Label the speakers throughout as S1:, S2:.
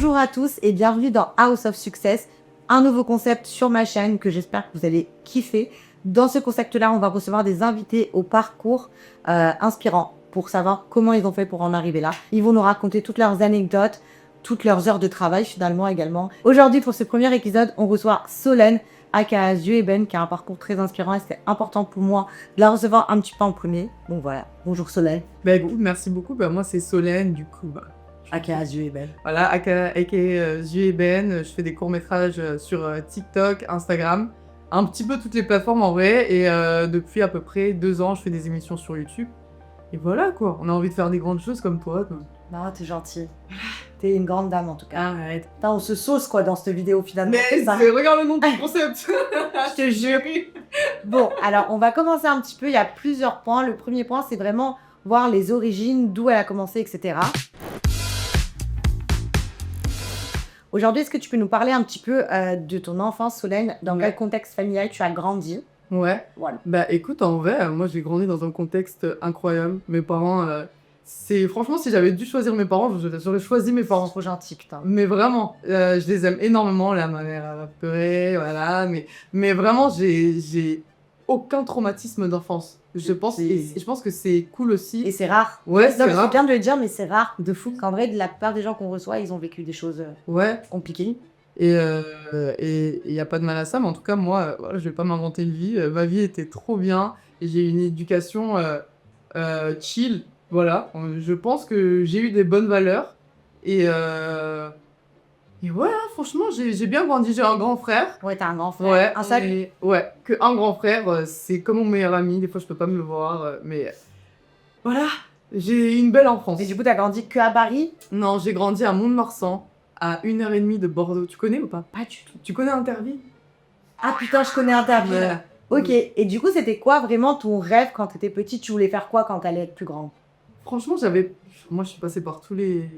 S1: Bonjour à tous et bienvenue dans House of Success, un nouveau concept sur ma chaîne que j'espère que vous allez kiffer. Dans ce concept-là, on va recevoir des invités au parcours inspirant pour savoir comment ils ont fait pour en arriver là. Ils vont nous raconter toutes leurs anecdotes, toutes leurs heures de travail finalement également. Aujourd'hui, pour ce premier épisode, on reçoit Solène, aka Yeux Eben, qui a un parcours très inspirant et c'était important pour moi de la recevoir un petit peu en premier. Donc voilà, bonjour Solène.
S2: Merci beaucoup. Moi, c'est Solène, du coup.
S1: Aka Yeux Eben.
S2: Voilà, aka Yeux Eben. Je fais des courts-métrages sur TikTok, Instagram, un petit peu toutes les plateformes en vrai. Et depuis à peu près 2 ans, je fais des émissions sur YouTube. Et voilà, quoi. On a envie de faire des grandes choses comme toi.
S1: Non, t'es gentil. T'es une grande dame en tout cas.
S2: Arrête.
S1: Putain, on se sauce quoi dans cette vidéo finalement.
S2: Mais regarde le nom du concept.
S1: Je te jure. Bon, alors on va commencer un petit peu. Il y a plusieurs points. Le premier point, c'est vraiment voir les origines, d'où elle a commencé, etc. Aujourd'hui, est-ce que tu peux nous parler un petit peu de ton enfance, Solène? Dans quel contexte familial tu as grandi?
S2: Ouais.
S1: Voilà.
S2: Écoute, en vrai, moi, j'ai grandi dans un contexte incroyable. Mes parents... Franchement, si j'avais dû choisir mes parents, j'aurais choisi mes parents.
S1: Trop gentil, putain.
S2: Mais vraiment, je les aime énormément. Là, ma mère a pleuré, voilà. Mais vraiment, j'ai aucun traumatisme d'enfance. Je pense que c'est cool aussi.
S1: Et c'est rare.
S2: Ouais, c'est
S1: C'est
S2: rare.
S1: bien de le dire, mais c'est rare.
S2: De fou.
S1: Qu'en vrai, de la plupart des gens qu'on reçoit, ils ont vécu des choses
S2: Ouais.
S1: compliquées.
S2: Et il n'y a pas de mal à ça. Mais en tout cas, moi, voilà, je vais pas m'inventer une vie. Ma vie était trop bien. Et j'ai eu une éducation chill. Voilà, je pense que j'ai eu des bonnes valeurs. Et ouais, franchement, j'ai bien grandi. J'ai un grand frère.
S1: Ouais, t'as un grand frère.
S2: Ouais,
S1: Un seul.
S2: ouais, que un grand frère, c'est comme mon meilleur ami. Des fois, je peux pas me le voir, mais voilà, j'ai eu une belle enfance.
S1: Et du coup, t'as grandi que à Paris?
S2: Non, j'ai grandi à Mont-de-Marsan, à 1h30 de Bordeaux. Tu connais ou pas?
S1: Pas du tout.
S2: Tu connais Interville?
S1: Ah putain, je connais Interville.
S2: Ouais.
S1: Ok, et du coup, c'était quoi vraiment ton rêve quand t'étais petite? Tu voulais faire quoi quand t'allais être plus grande?
S2: Franchement, moi, je suis passée par tous les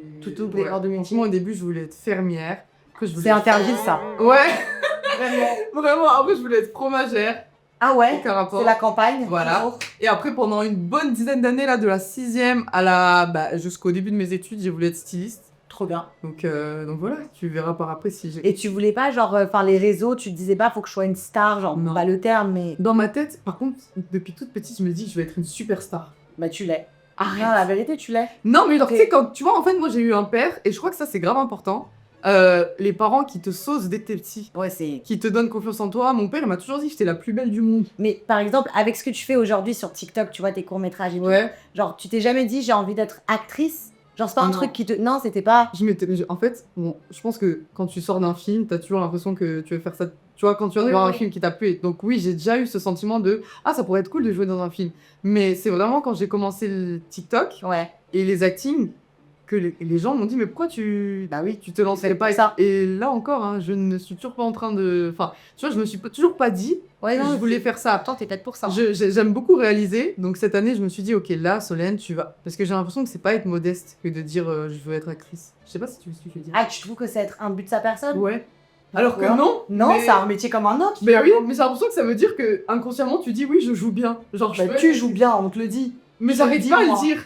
S1: corps de métier.
S2: Franchement, au début, je voulais être fermière.
S1: C'est Interville, ça.
S2: Ouais.
S1: Vraiment.
S2: Vraiment, après, je voulais être fromagère.
S1: Ah ouais?
S2: Aucun rapport.
S1: C'est la campagne.
S2: Voilà.
S1: Toujours.
S2: Et après, pendant une bonne dizaine d'années, là, de la 6e à jusqu'au début de mes études, j'ai voulu être styliste.
S1: Trop bien.
S2: Donc voilà, tu verras par après si j'ai...
S1: Et tu voulais pas, genre, les réseaux, tu te disais pas, faut que je sois une star, genre,
S2: Non.
S1: pas le terme, mais.
S2: Dans ma tête, par contre, depuis toute petite, je me dis, je vais être une superstar.
S1: Bah, tu l'es.
S2: Arrête.
S1: Non, la vérité, tu l'es.
S2: Non, mais genre, tu sais, quand tu vois, en fait, moi, j'ai eu un père, et je crois que ça, c'est grave important. Les parents qui te saucent dès que t'es petit,
S1: Ouais, c'est.
S2: qui te donnent confiance en toi. Mon père, il m'a toujours dit que j'étais la plus belle du monde.
S1: Mais par exemple, avec ce que tu fais aujourd'hui sur TikTok, tu vois, tes courts-métrages et tout,
S2: Ouais.
S1: genre, tu t'es jamais dit, j'ai envie d'être actrice? Genre, c'est pas un
S2: Non.
S1: truc qui te. Non, c'était pas.
S2: En fait, bon, je pense que quand tu sors d'un film, t'as toujours l'impression que tu veux faire ça. Tu vois, quand tu vas
S1: Oui,
S2: voir un
S1: oui.
S2: film qui t'a plu. Donc oui, j'ai déjà eu ce sentiment de « Ah, ça pourrait être cool de jouer dans un film ». Mais c'est vraiment quand j'ai commencé le TikTok
S1: Ouais.
S2: et les actings que les gens m'ont dit « Mais pourquoi tu te lancerais pas ?»
S1: ça.
S2: Et là encore, hein, je ne suis toujours pas en train de... Enfin, tu vois, je me suis toujours pas dit
S1: Ouais,
S2: que
S1: non,
S2: je voulais faire ça.
S1: Attends, t'es peut-être pour ça.
S2: J'aime beaucoup réaliser, donc cette année je me suis dit ok là Solène tu vas, parce que j'ai l'impression que c'est pas être modeste que de dire je veux être actrice. Je sais pas si tu vois ce que je veux dire.
S1: Ah, tu trouves que c'est être un but de sa personne?
S2: Ouais. Alors que
S1: Pourquoi?
S2: non.
S1: Non,
S2: mais...
S1: c'est un métier comme un autre.
S2: Mais oui, mais j'ai l'impression que ça veut dire que inconsciemment tu dis oui je joue bien. Genre
S1: Bah, tu joues bien, on te le dit.
S2: Mais
S1: Je
S2: j'arrive
S1: le dis,
S2: pas à
S1: moi.
S2: le dire.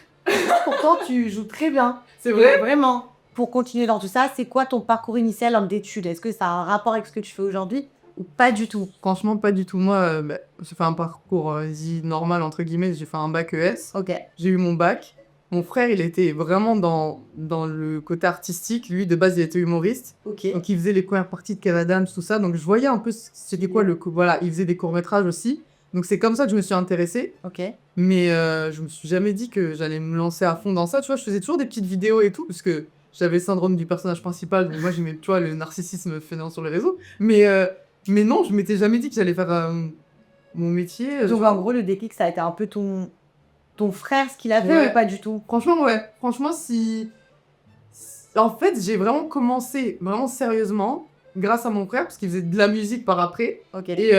S1: Pourtant, tu joues très bien.
S2: C'est vrai.
S1: Vraiment. Pour continuer dans tout ça, c'est quoi ton parcours initial d'études? Est-ce que ça a un rapport avec ce que tu fais aujourd'hui ou pas du tout?
S2: Franchement pas du tout. Moi j'ai fait un parcours dit normal entre guillemets. J'ai fait un bac ES.
S1: Ok.
S2: J'ai eu mon bac. Mon frère, il était vraiment dans le côté artistique. Lui, de base, il était humoriste.
S1: Ok.
S2: Donc, il faisait les premières parties de Kev Adams, tout ça. Donc, je voyais un peu c'était quoi Voilà, il faisait des courts-métrages aussi. Donc, c'est comme ça que je me suis intéressée.
S1: Ok.
S2: Mais je me suis jamais dit que j'allais me lancer à fond dans ça. Tu vois, je faisais toujours des petites vidéos et tout, parce que j'avais le syndrome du personnage principal. Donc, moi, j'aimais, tu vois, le narcissisme fainéant sur les réseaux. Mais non, je m'étais jamais dit que j'allais faire mon métier.
S1: Donc en gros, le déclic, ça a été un peu ton frère, ce qu'il a fait
S2: Ouais.
S1: ou pas du tout?
S2: Franchement, ouais. Franchement, en fait, j'ai vraiment commencé vraiment sérieusement grâce à mon frère, parce qu'il faisait de la musique par après.
S1: Ok.
S2: Et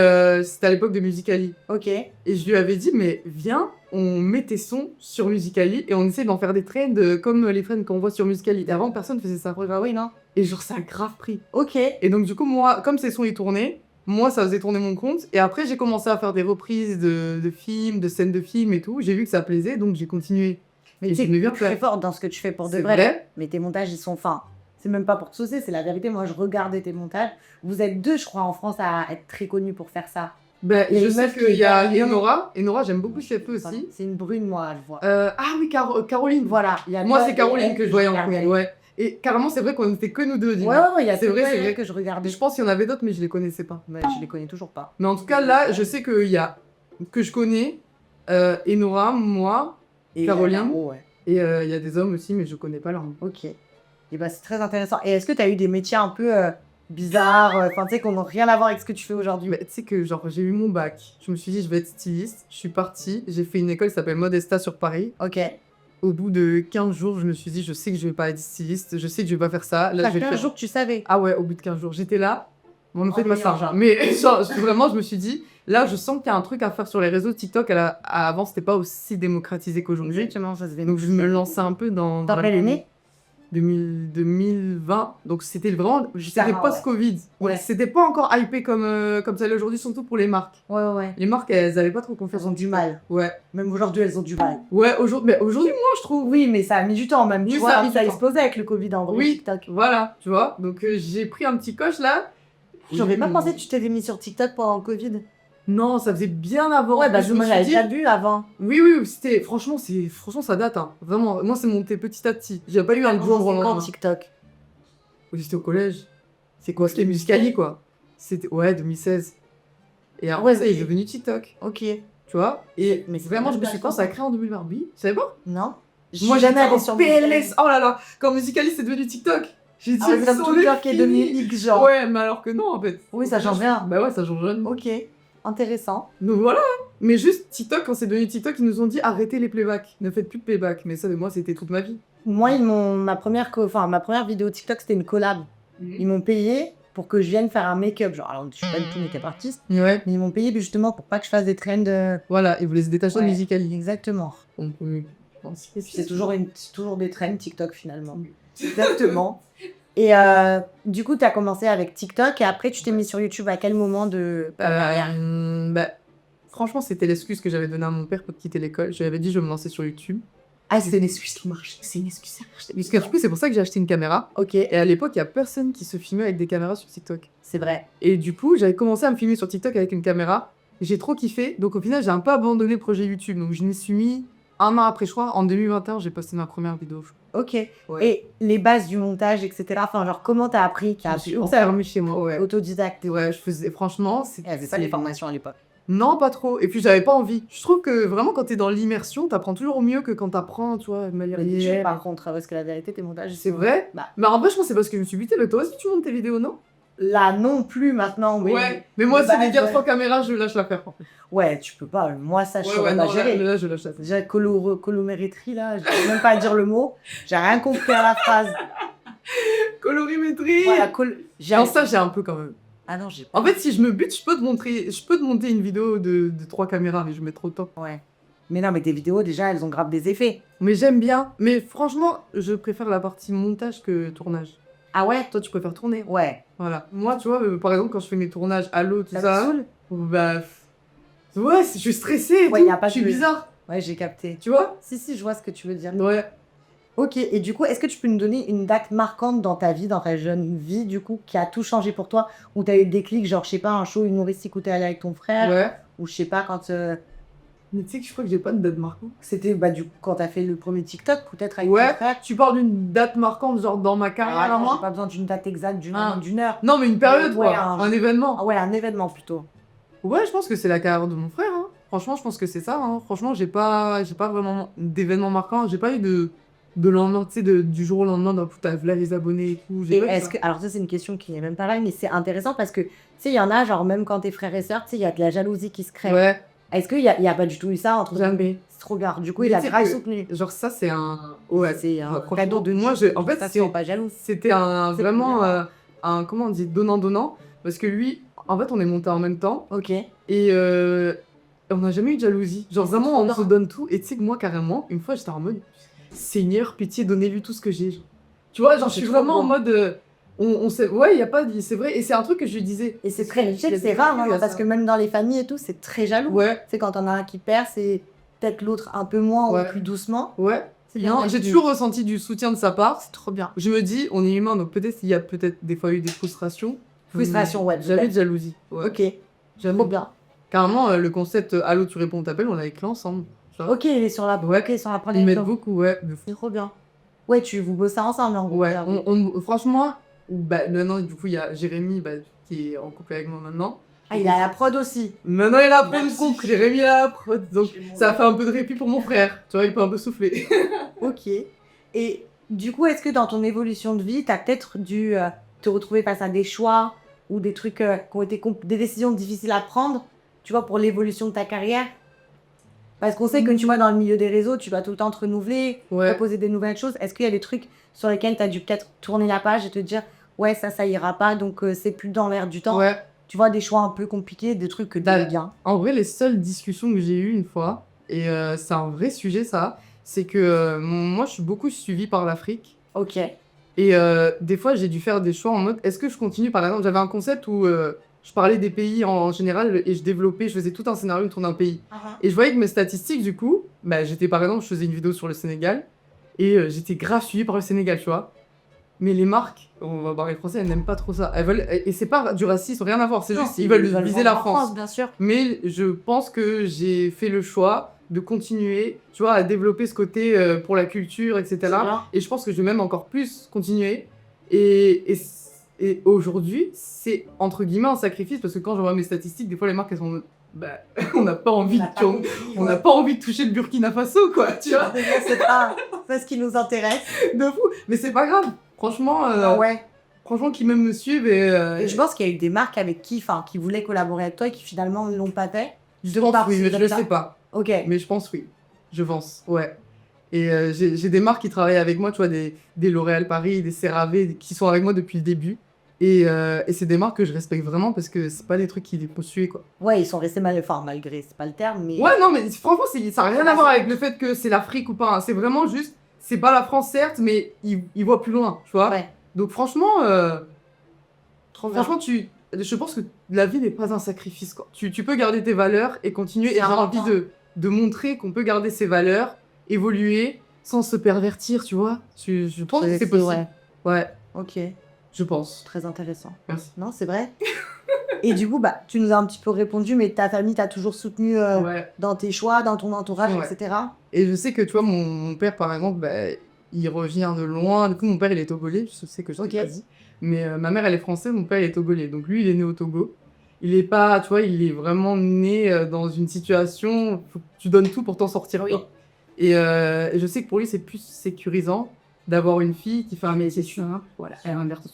S2: c'était à l'époque de Musical.ly.
S1: Ok.
S2: Et je lui avais dit, mais viens, on met tes sons sur Musical.ly et on essaie d'en faire des trends comme les trends qu'on voit sur Musical.ly. Et avant, personne faisait ça.
S1: Bah oui, non?
S2: Et genre, ça a grave pris.
S1: Ok.
S2: Et donc, du coup, moi, comme ces sons y tournaient, moi, ça faisait tourner mon compte. Et après, j'ai commencé à faire des reprises de films, de scènes de films et tout. J'ai vu que ça plaisait, donc j'ai continué.
S1: Mais
S2: Et
S1: tu sais
S2: j'aimais bien
S1: que tu es
S2: faire.
S1: forte dans ce que tu fais pour de
S2: C'est
S1: vrai.
S2: vrai.
S1: Mais tes montages, ils sont fins. C'est même pas pour te saucer, c'est la vérité. Moi, je regardais tes montages. Vous êtes 2, je crois, en France à être très connus pour faire ça.
S2: Ben,
S1: Il y a
S2: je
S1: une
S2: sais
S1: meuf
S2: qu'il y a
S1: qui est-
S2: Enora. Enora, j'aime beaucoup ce qu'elle fait aussi.
S1: C'est une brune, moi, je vois.
S2: Ah oui, Caroline.
S1: Voilà. Il y a
S2: Moi,
S1: toi
S2: c'est
S1: et
S2: Caroline
S1: elle
S2: que je voyais en
S1: regardais.
S2: premier, ouais. Et carrément, c'est vrai qu'on n'était que nous deux au début.
S1: Il y a
S2: C'est
S1: que
S2: vrai,
S1: toi
S2: c'est
S1: et elle
S2: vrai.
S1: que je regardais.
S2: Je pense qu'il y en avait d'autres, mais je les connaissais pas.
S1: Mais je les connais toujours pas.
S2: Mais en tout cas, là, je sais qu'il y a... que je connais Enora, moi,
S1: Et
S2: Caroline.
S1: ouais.
S2: Et il y a des hommes aussi, mais je connais pas leur nom.
S1: Ok. Et bah, c'est très intéressant. Et est-ce que tu as eu des métiers un peu bizarres, enfin, tu sais, qu'on n'a rien à voir avec ce que tu fais aujourd'hui?
S2: Mais tu sais que genre j'ai eu mon bac, je me suis dit je vais être styliste, je suis partie, j'ai fait une école qui s'appelle Modesta sur Paris.
S1: Ok.
S2: Au bout de 15 jours, je me suis dit je sais que je vais pas être styliste, je sais que je vais pas faire ça. Là,
S1: Ça
S2: je vais
S1: fait un
S2: faire...
S1: jour que tu savais.
S2: Ah ouais, au bout de 15 jours, j'étais là, on me fait de ma
S1: Ennuyant,
S2: sarge.
S1: genre.
S2: Mais genre, vraiment, je me suis dit, là, je sens qu'il y a un truc à faire sur les réseaux. TikTok, avant, c'était pas aussi démocratisé qu'aujourd'hui.
S1: Exactement, ça se fait.
S2: Donc je me lançais un peu dans...
S1: T'as quelle année?
S2: 2020, donc c'était vraiment, c'était
S1: ouais.
S2: post-Covid.
S1: Ouais.
S2: C'était pas encore hypé comme ça l'est aujourd'hui, surtout pour les marques.
S1: Ouais.
S2: Les marques, elles avaient pas trop confiance
S1: Elles ont
S2: en
S1: du
S2: TikTok.
S1: mal.
S2: Ouais.
S1: Même aujourd'hui, elles ont du mal.
S2: Ouais, aujourd'hui, moi, je trouve.
S1: Oui, mais ça a mis du temps même.
S2: Oui,
S1: Tu
S2: ça
S1: vois,
S2: a mis
S1: ça a
S2: du temps.
S1: explosé avec le Covid en vrai,
S2: Oui.
S1: TikTok.
S2: Voilà, tu vois. Donc, j'ai pris un petit coche là.
S1: J'aurais pas
S2: Oui.
S1: pensé que tu t'étais mis sur TikTok pendant le Covid.
S2: Non, ça faisait bien avant.
S1: Ouais, bah
S2: je
S1: je
S2: me
S1: me
S2: suis
S1: l'avais
S2: dit.
S1: déjà vu avant.
S2: Oui, c'était. Franchement, ça date, hein. Vraiment, moi, c'est monté petit à petit. J'ai pas eu un jour
S1: C'est
S2: au
S1: quand
S2: lendemain.
S1: TikTok?
S2: Oui, j'étais au collège. C'est quoi? C'était Muscali, quoi. C'était, ouais, 2016. Et après,
S1: Ouais,
S2: ça, il est
S1: c'est-
S2: devenu TikTok.
S1: Ok.
S2: Tu vois? Et
S1: Mais c'est
S2: vraiment, je me
S1: même
S2: suis
S1: pas
S2: consacrée en 2020. Oui, tu savais pas?
S1: Non?
S2: Moi,
S1: jamais
S2: j'étais
S1: allée
S2: en
S1: sur
S2: PLS. Oh là là, quand Musicali c'est devenu TikTok. J'ai dit,
S1: Ah, ouais, c'est comme
S2: sur
S1: Twitter
S2: les
S1: qui est devenu
S2: finis.
S1: X, genre.
S2: Ouais, mais alors que non, en fait.
S1: Oui, ça change rien.
S2: Bah ouais, ça change rien.
S1: Ok. Intéressant.
S2: Donc voilà. Mais juste TikTok, quand c'est devenu TikTok, ils nous ont dit arrêtez les playbacks. Ne faites plus de playback. Mais ça, de moi, c'était toute ma vie.
S1: Moi, ma première vidéo TikTok, c'était une collab. Ils m'ont payé pour que je vienne faire un make-up. Genre, alors, je suis pas du tout make-up artiste,
S2: Ouais.
S1: mais ils m'ont payé justement pour pas que je fasse des trends.
S2: Voilà, et vous les détacher de
S1: Ouais.
S2: Musicali.
S1: Exactement.
S2: Donc,
S1: C'est toujours des trends TikTok finalement. Exactement. Et du coup, tu as commencé avec TikTok et après, tu t'es mis sur YouTube à quel moment de ta carrière?
S2: Bah, franchement, c'était l'excuse que j'avais donnée à mon père pour quitter l'école. Je lui avais dit je vais me lancer sur YouTube.
S1: Ah, c'est une excuse qui marche. C'est une excuse qui marche.
S2: Parce que du coup, c'est pour ça que j'ai acheté une caméra.
S1: Ok,
S2: Et à l'époque, il y a personne qui se filmait avec des caméras sur TikTok.
S1: c'est vrai.
S2: Et du coup, j'avais commencé à me filmer sur TikTok avec une caméra. J'ai trop kiffé. Donc au final, j'ai un peu abandonné le projet YouTube. Donc je m'y suis mis un an après, je crois. En 2021, j'ai posté ma première vidéo.
S1: Ok.
S2: Ouais.
S1: Et les bases du montage, etc. Enfin, genre, comment t'as appris?
S2: Je me suis enfermée chez moi. Ouais.
S1: Autodidacte.
S2: Ouais, je faisais. Franchement, c'est.
S1: Il y avait pas les formations à l'époque.
S2: Non, pas trop. Et puis, j'avais pas envie. Je trouve que vraiment, quand t'es dans l'immersion, t'apprends toujours mieux que quand t'apprends, tu vois, de manière réelle.
S1: Par contre, parce que la vérité, tes montages.
S2: C'est vrai.
S1: Bah.
S2: Mais en vrai, je pense que c'est parce que je me suis butée. Mais toi aussi, tu montes tes vidéos, non?
S1: Là non plus maintenant, oui.
S2: Ouais. Mais moi,
S1: Bah,
S2: c'est des gars
S1: ouais.
S2: sans caméra, je lâche l'affaire.
S1: Ouais, tu peux pas. Moi, ça, je
S2: Ouais,
S1: saurais
S2: ouais,
S1: pas
S2: non,
S1: gérer.
S2: là, je lâche l'affaire.
S1: Déjà, colorimétrie, là, je sais même pas dire le mot. J'ai rien compris à la phrase.
S2: Colorimétrie.
S1: Voilà,
S2: Non, ça, j'ai un peu quand même.
S1: Ah non, j'ai pas.
S2: En fait, si je me bute, je peux te monter une vidéo de 3 caméras, mais je mets trop de temps.
S1: Ouais. Mais non, mais tes vidéos, déjà, elles ont grave des effets.
S2: Mais j'aime bien. Mais franchement, je préfère la partie montage que tournage.
S1: Ah ouais?
S2: Toi, tu préfères tourner.
S1: Ouais.
S2: Voilà. Moi, tu vois, par exemple, quand je fais mes tournages à l'eau, tout
S1: Ça
S2: ça,
S1: te saoule?
S2: bah. Ouais, je suis stressée. et
S1: Ouais,
S2: tout.
S1: y a pas
S2: je suis
S1: de-
S2: bizarre.
S1: Ouais, j'ai capté.
S2: Tu vois?
S1: Si, je vois ce que tu veux dire.
S2: Ouais.
S1: Ok, et du coup, est-ce que tu peux nous donner une date marquante dans ta vie, dans ta jeune vie, du coup, qui a tout changé pour toi, où t'as eu des clics, genre, je sais pas, un show humoristique où t'es allé avec ton frère,
S2: Ouais.
S1: ou je sais pas, quand
S2: Mais tu sais que je crois que j'ai pas de date marquante.
S1: c'était, bah, du coup, quand t'as fait le premier TikTok, peut-être avec
S2: Ouais.
S1: ton frère.
S2: Tu parles d'une date marquante, genre dans ma carrière,
S1: Ah,
S2: à
S1: non,
S2: moi?
S1: j'ai pas besoin d'une date exacte,
S2: Ah.
S1: d'une heure.
S2: Non, mais une période,
S1: Ouais,
S2: quoi.
S1: un-
S2: Un événement.
S1: Ah ouais, un événement plutôt.
S2: Ouais, je pense que c'est la carrière de mon frère. Hein. Franchement, je pense que c'est ça. Hein. Franchement, j'ai pas vraiment d'événements marquants. J'ai pas eu de lendemain, tu sais, du jour au lendemain, d'un coup, t'as là les abonnés et tout. J'ai
S1: Et
S2: pas eu
S1: est-ce
S2: ça.
S1: que, alors ça c'est une question qui n'est même pas là, mais c'est intéressant parce que, tu sais, il y en a, genre même quand t'es frères et sœurs, tu sais, il y a de la jalousie qui se crée.
S2: Ouais,
S1: Est-ce qu'il y a pas du tout eu ça entre
S2: jamais.
S1: C'est trop grave. Du coup,
S2: Mais
S1: il a
S2: tu sais
S1: grave
S2: que-
S1: soutenu.
S2: Genre, ça, c'est un. Ouais,
S1: C'est un
S2: franchement,
S1: cadeau de
S2: moi, en fait,
S1: ça
S2: c'est-
S1: c'est pas jalouse.
S2: c'était un
S1: C'est
S2: vraiment
S1: bien.
S2: un. Comment on dit? Donnant-donnant. Parce que lui, en fait, on est monté en même temps.
S1: Ok.
S2: Et on n'a jamais eu de jalousie. Genre,
S1: C'est
S2: vraiment,
S1: trop
S2: on
S1: bien.
S2: se donne tout. Et tu sais que moi, carrément, une fois, j'étais en mode Seigneur, pitié, donnez-lui tout ce que j'ai. Genre. Tu vois, genre, je
S1: C'est
S2: suis
S1: trop
S2: vraiment en
S1: beau.
S2: mode. On sait. Ouais, il y a pas. C'est vrai. Et c'est un truc que je lui disais.
S1: Et c'est très, je sais que c'est rare, hein, parce que même dans les familles et tout, c'est très jaloux.
S2: Ouais,
S1: C'est quand on a un qui perd, c'est peut-être l'autre un peu moins
S2: Ouais.
S1: ou plus doucement.
S2: ouais.
S1: C'est bien.
S2: Non, j'ai toujours ressenti du soutien de sa part.
S1: C'est trop bien.
S2: Je me dis, on est humain, donc peut-être il y a peut-être des fois eu des frustrations.
S1: Frustration, ouais.
S2: J'avais de jalousie. Ouais.
S1: Ok,
S2: J'avoue.
S1: trop bien.
S2: Carrément, le concept Allô, tu réponds, on t'appelle, on l'a écrit ensemble. Tu vois.
S1: Ok, il est sur la,
S2: Ouais.
S1: ok, sur la
S2: Ils
S1: première
S2: m'aident
S1: chose.
S2: beaucoup, ouais. De fou.
S1: C'est trop bien. Ouais, vous bossez ensemble, en gros.
S2: Ouais,
S1: là,
S2: franchement, maintenant, du coup, il y a Jérémy qui est en couple avec moi maintenant.
S1: Ah, il a la prod aussi.
S2: Maintenant, il a la prod
S1: Merci.
S2: aussi. Jérémy a la prod. Donc, ça a fait un peu de répit pour mon frère. Tu vois, il peut un peu souffler.
S1: Ok. Et du coup, est-ce que dans ton évolution de vie, tu as peut-être dû te retrouver face à des choix ou des trucs qui ont été des décisions difficiles à prendre, tu vois, pour l'évolution de ta carrière? Parce qu'on sait que, tu vois, dans le milieu des réseaux, tu dois tout le temps te renouveler,
S2: Ouais.
S1: proposer des nouvelles choses. Est-ce qu'il y a des trucs sur lesquels tu as dû peut-être tourner la page et te dire, ouais, ça ira pas, donc c'est plus dans l'air du temps?
S2: Ouais.
S1: Tu vois, des choix un peu compliqués, des trucs que tu
S2: Bah,
S1: aimes bien.
S2: En vrai, les seules discussions que j'ai eues une fois, et c'est un vrai sujet ça, c'est que moi je suis beaucoup suivie par l'Afrique.
S1: Ok.
S2: Et des fois j'ai dû faire des choix en mode est-ce que je continue par exemple, j'avais un concept où je parlais des pays en général et je faisais tout un scénario autour d'un pays. Et je voyais que mes statistiques du coup, bah, j'étais par exemple, je faisais une vidéo sur le Sénégal et j'étais grave suivie par le Sénégal, tu vois. Mais les marques, on va parler français, elles n'aiment pas trop ça. Elles veulent, et c'est pas du racisme, rien à voir, c'est juste ils veulent viser la
S1: vendre en
S2: France.
S1: bien sûr.
S2: Mais je pense que j'ai fait le choix de continuer, tu vois, à développer ce côté pour la culture, etc.
S1: C'est bien.
S2: Et je pense que je vais même encore plus continuer. Et aujourd'hui, c'est entre guillemets un sacrifice parce que quand je vois mes statistiques, des fois les marques elles sont, bah, on n'a pas envie, on n'a pas envie de toucher le Burkina Faso, quoi, tu vois.
S1: C'est pas ce qui nous intéresse.
S2: De fou. Mais c'est pas grave. Franchement,
S1: Ouais.
S2: franchement, qui même me suivent
S1: Et je pense qu'il y a eu des marques avec qui voulaient collaborer avec toi et qui finalement ne l'ont pas fait.
S2: je pense oui, mais je le sais pas.
S1: Ok.
S2: Mais je pense oui. Je pense, ouais. Et j'ai des marques qui travaillent avec moi, tu vois, des L'Oréal Paris, des CeraVe, qui sont avec moi depuis le début. Et c'est des marques que je respecte vraiment parce que c'est pas des trucs qui les font suer, quoi.
S1: Ouais, ils sont restés malgré, c'est pas le terme, mais.
S2: Ouais, non, mais franchement, ça n'a rien à voir avec le fait que c'est l'Afrique ou pas. Hein. C'est vraiment juste, c'est pas la France, certes, mais ils voient plus loin, tu vois.
S1: Ouais.
S2: Donc franchement,
S1: Trop bien.
S2: franchement, je pense que la vie n'est pas un sacrifice, quoi. Tu peux garder tes valeurs et continuer. Et j'ai envie de montrer qu'on peut garder ses valeurs, évoluer, sans se pervertir, tu vois. Je pense que c'est possible. Ouais,
S1: Ok.
S2: je pense.
S1: Très intéressant.
S2: Merci.
S1: Non, c'est vrai. Et du coup, tu nous as un petit peu répondu, mais ta famille t'a toujours soutenu
S2: Ouais.
S1: dans tes choix, dans ton entourage,
S2: Ouais.
S1: etc.
S2: Et je sais que, tu vois, mon père, par exemple, bah, il revient de loin. Du coup, mon père, il est togolais. Je sais que je t'ai pas dit. Mais ma mère, elle est française, mon père, il est togolais. Donc lui, il est né au Togo. Il est pas, tu vois, il est vraiment né dans une situation, faut que tu donnes tout pour t'en sortir.
S1: Oui.
S2: Quoi. Et je sais que pour lui, c'est plus sécurisant d'avoir une fille qui fait un métier simple. Voilà.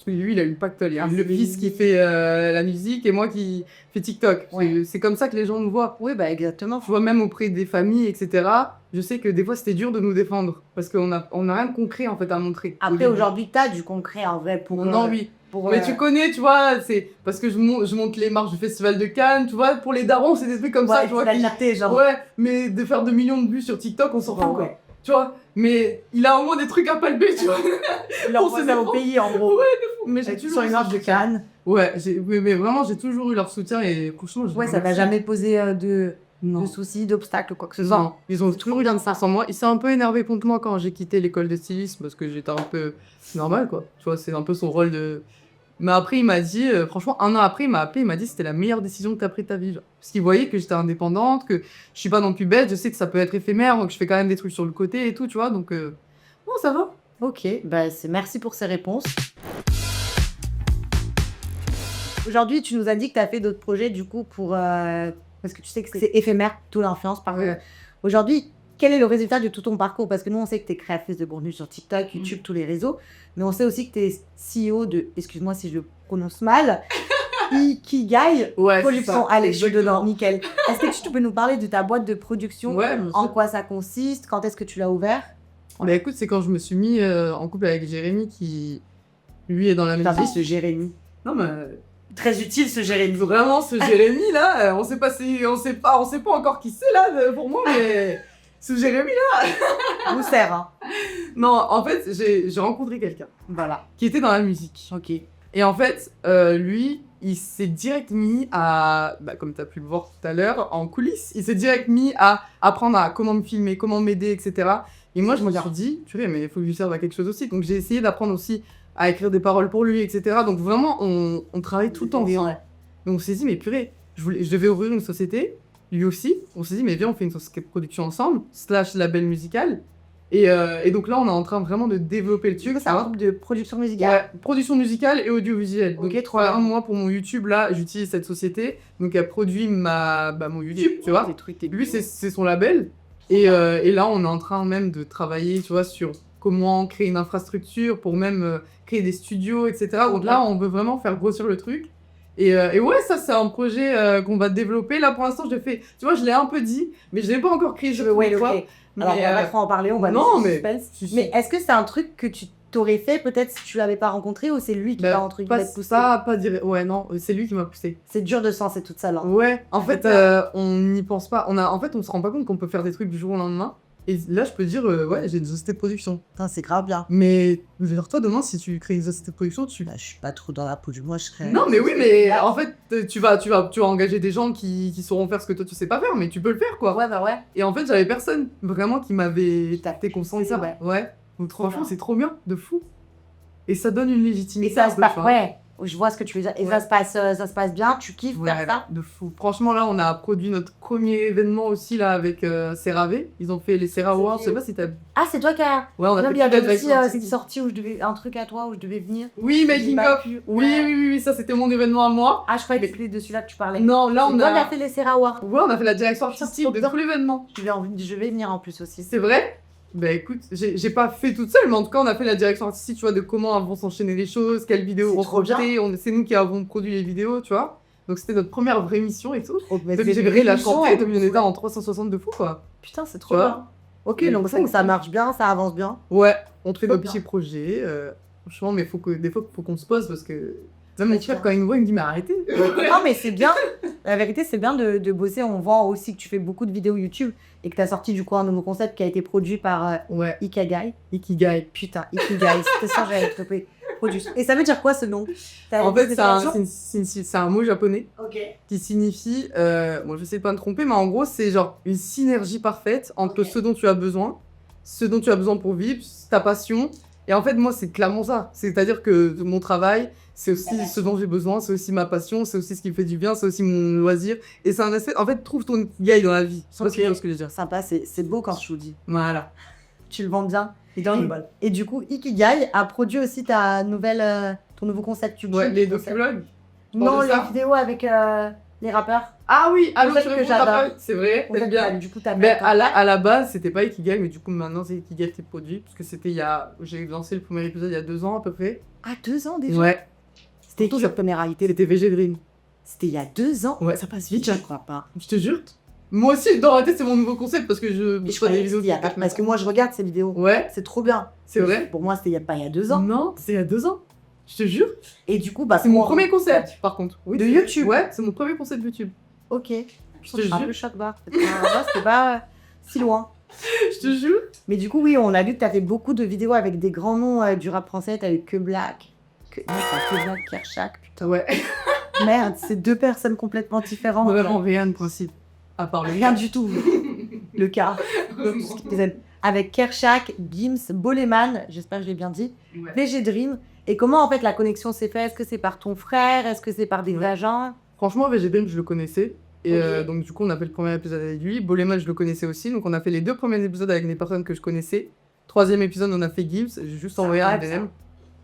S2: Lui, il a eu le pactole. Il y a le fils qui fait la musique et moi qui fais TikTok.
S1: Ouais.
S2: C'est comme ça que les gens nous voient.
S1: Oui, exactement.
S2: Tu vois, même auprès des familles, etc. Je sais que des fois, c'était dur de nous défendre parce qu'on a rien de concret, en fait, à montrer.
S1: Après, aujourd'hui, t'as du concret, en vrai, pour...
S2: Non, oui.
S1: Pour,
S2: Mais tu connais, tu vois, c'est parce que je monte les marches du Festival de Cannes, tu vois, pour les darons, c'est des trucs comme ça, tu vois.
S1: la fierté, genre.
S2: Ouais, mais de faire 2 millions de vues sur TikTok, on s'en fout, quoi.
S1: Ouais.
S2: Tu vois, mais il a au moins des trucs à palper, tu vois.
S1: Il envoie ça au pays, en gros.
S2: Ouais, de fou. Mais j'ai toujours
S1: Sur une marche de Cannes.
S2: Ouais, mais vraiment, j'ai toujours eu leur soutien et franchement,
S1: Ouais, ça va jamais poser de
S2: Non.
S1: soucis, d'obstacles, quoi que ce soit.
S2: Non, ils ont toujours eu de ça sans moi. Il s'est un peu énervé contre moi quand j'ai quitté l'école de stylisme parce que j'étais un peu normal, quoi. Tu vois, c'est un peu son rôle de. Mais après, il m'a dit, franchement, 1 an après, il m'a appelé, il m'a dit c'était la meilleure décision que t'as prise de ta vie. Genre. Parce qu'il voyait que j'étais indépendante, que je suis pas non plus bête, je sais que ça peut être éphémère, donc je fais quand même des trucs sur le côté et tout, tu vois, donc bon, ça va.
S1: Ok, merci pour ces réponses. Aujourd'hui, tu nous as dit que tu as fait d'autres projets, du coup, parce que tu sais que c'est éphémère, toute l'influence, par contre. Aujourd'hui, quel est le résultat de tout ton parcours? Parce que nous, on sait que tu es créatrice de contenu sur TikTok, YouTube, tous les réseaux, mais on sait aussi que tu es CEO de, excuse-moi si je le prononce mal, Ikigai Production. Allez, je suis dedans, nickel. Est-ce que tu peux nous parler de ta boîte de production?
S2: Ouais,
S1: en quoi ça consiste? Quand est-ce que tu l'as ouvert?
S2: Bah écoute, c'est quand je me suis mis en couple avec Jérémy qui, lui, est dans la musique.
S1: Ce Jérémy.
S2: Non, mais
S1: Très utile, ce Jérémy.
S2: vraiment, ce Jérémy là, on sait pas encore qui c'est là pour moi, mais ce Jérémy là.
S1: Vous sert, hein.
S2: Non, en fait, j'ai rencontré quelqu'un
S1: Voilà.
S2: qui était dans la musique.
S1: Ok.
S2: Et en fait, lui, il s'est direct mis à, comme tu as pu le voir tout à l'heure, en coulisses, il s'est direct mis à apprendre à comment me filmer, comment m'aider, etc. Et moi, je me suis dit, purée, mais il faut que je lui serve à quelque chose aussi. Donc, j'ai essayé d'apprendre aussi à écrire des paroles pour lui, etc. Donc, vraiment, on travaille tout le temps ensemble. Donc, on s'est dit, mais purée, je devais ouvrir une société, lui aussi. On s'est dit, mais viens, on fait une société de production ensemble, / label musical. Et donc là, on est en train vraiment de développer le truc.
S1: C'est un groupe de production musicale.
S2: Ouais, production musicale et audiovisuelle.
S1: Ok,
S2: Donc,
S1: trop bien.
S2: moi, pour mon YouTube, là, j'utilise cette société. Donc, elle produit mon YouTube, tu vois. Lui, c'est son label. Et là, on est en train même de travailler, tu vois, sur comment créer une infrastructure pour même créer des studios, etc. Donc là, on veut vraiment faire grossir le truc. Et ouais, ça, c'est un projet qu'on va développer. Là, pour l'instant, je l'ai un peu dit, mais je l'ai pas encore créé.
S1: Alors, on va pas trop en parler, on va mais est-ce que c'est un truc que tu t'aurais fait peut-être si tu l'avais pas rencontré ou c'est lui qui t'a entre guillemets poussé?
S2: Pas dire. Ouais, non, c'est lui qui m'a poussé.
S1: C'est dur de se lancer toute seule. Hein.
S2: Ouais, en fait, on n'y pense pas. En fait, on se rend pas compte qu'on peut faire des trucs du jour au lendemain. Et là, je peux dire, ouais, j'ai une société de production.
S1: Putain, c'est grave bien.
S2: Mais, toi, demain, si tu crées une société de production,
S1: je suis pas trop dans la peau du moi, je serais...
S2: Non, mais oui, mais en fait, tu vas engager des gens qui sauront faire ce que toi, tu sais pas faire, mais tu peux le faire, quoi.
S1: Ouais.
S2: Et en fait, j'avais personne vraiment qui m'avait tapé conseillé ça. Ouais. Donc, franchement, c'est trop bien, de fou. Et ça donne une légitimité.
S1: Et ça se passe, ouais. Je vois ce que tu veux dire. Et ça se passe bien, tu kiffes faire ça?
S2: De fou. Franchement, là, on a produit notre premier événement aussi, là, avec CeraV. Ils ont fait les Cera Awards, je sais pas si t'as...
S1: Ah, c'est toi qui as...
S2: Ouais, on a fait
S1: il y avait aussi une sortie où un truc à toi, où je devais venir.
S2: Oui, Making of. Oui, ça, c'était mon événement à moi.
S1: Ah, je croyais que c'était de celui-là que tu parlais.
S2: Non, là, on
S1: a fait les Cera Awards.
S2: Ouais, on a fait la direction artistique de tout l'événement.
S1: Je vais venir en plus aussi.
S2: C'est vrai? Bah écoute, j'ai pas fait toute seule, mais en tout cas, on a fait la direction artistique, tu vois, de comment vont s'enchaîner les choses, quelles vidéos vont projeter. C'est nous qui avons produit les vidéos, tu vois. Donc c'était notre première vraie mission et tout. Donc j'ai viré la chanteuse de Millionnaire en 360 de fou, quoi.
S1: Putain, c'est trop bien. Ok, donc ça marche bien, ça avance bien.
S2: Ouais, on fait nos petits projets. Franchement, mais des fois, faut qu'on se pose parce que... Même mon frère, quand il me voit, il me dit, mais arrêtez.
S1: Non, mais c'est bien. La vérité, c'est bien de bosser. On voit aussi que tu fais beaucoup de vidéos YouTube et que tu as sorti du coup un nouveau concept qui a été produit par Ikigai. Putain, Ikigai. C'était ça, j'avais trouvé. Et ça veut dire quoi ce nom?
S2: En fait, c'est un mot japonais qui signifie, bon, j'essaie de pas me tromper, mais en gros, c'est genre une synergie parfaite entre ce dont tu as besoin pour vivre, ta passion. Et en fait, moi, c'est clairement ça. C'est-à-dire que mon travail, c'est aussi ce dont j'ai besoin, c'est aussi ma passion, c'est aussi ce qui me fait du bien, c'est aussi mon loisir. Et c'est un aspect... En fait, trouve ton ikigai dans la vie. Je sais pas ce que je veux dire.
S1: Sympa, c'est beau quand je vous dis.
S2: Voilà.
S1: Tu le vends bien. Et du coup, Ikigai a produit aussi ton nouveau concept YouTube.
S2: Ouais, les docu-vlogs.
S1: Non, les vidéos avec les rappeurs.
S2: Ah oui, alors
S1: que j'adore.
S2: C'est vrai, t'aimes bien.
S1: Du coup, t'as
S2: à la base, c'était pas Ikigai, mais du coup, maintenant, c'est Ikigai qui est produit. Parce que j'ai lancé le premier épisode il y a 2 ans à peu près.
S1: Ah, 2 ans déjà?
S2: Ouais.
S1: C'était qui cette première réalité?
S2: C'était VG Dream.
S1: C'était il y a 2 ans?
S2: Ouais, ça passe vite,
S1: je crois pas.
S2: Je te jure. Moi aussi, dans la tête, c'est mon nouveau concept parce que je
S1: fais des vidéos. Parce que moi, je regarde ces vidéos.
S2: Ouais.
S1: C'est trop bien.
S2: C'est vrai.
S1: Pour moi, c'était il y a 2 ans.
S2: Non, c'est il y a 2 ans. Je te jure.
S1: Et du coup,
S2: c'est mon premier concept, par contre.
S1: Oui, de YouTube.
S2: Ouais, c'est mon premier concept YouTube.
S1: Ok.
S2: Je te jure.
S1: Un peu choc barre. C'était pas si loin.
S2: Je te jure.
S1: Mais du coup, oui, on a vu que t'as fait beaucoup de vidéos avec des grands noms du rap français. T'as eu Que Black. Que Black, Kershak, putain.
S2: Ouais.
S1: Merde, c'est 2 personnes complètement différentes.
S2: Vraiment rien de principe. À part
S1: rien du tout. Le cas. Avec Kershak, Gims, Boleman, j'espère que je l'ai bien dit, VG Dream. Et comment en fait la connexion s'est faite? Est-ce que c'est par ton frère? Est-ce que c'est par des agents?
S2: Franchement, VG Dream, je le connaissais. Et donc du coup, on a fait le premier épisode avec lui. Boleman, je le connaissais aussi. Donc on a fait les 2 premiers épisodes avec des personnes que je connaissais. 3e épisode, on a fait Gims. J'ai juste envoyé un DM.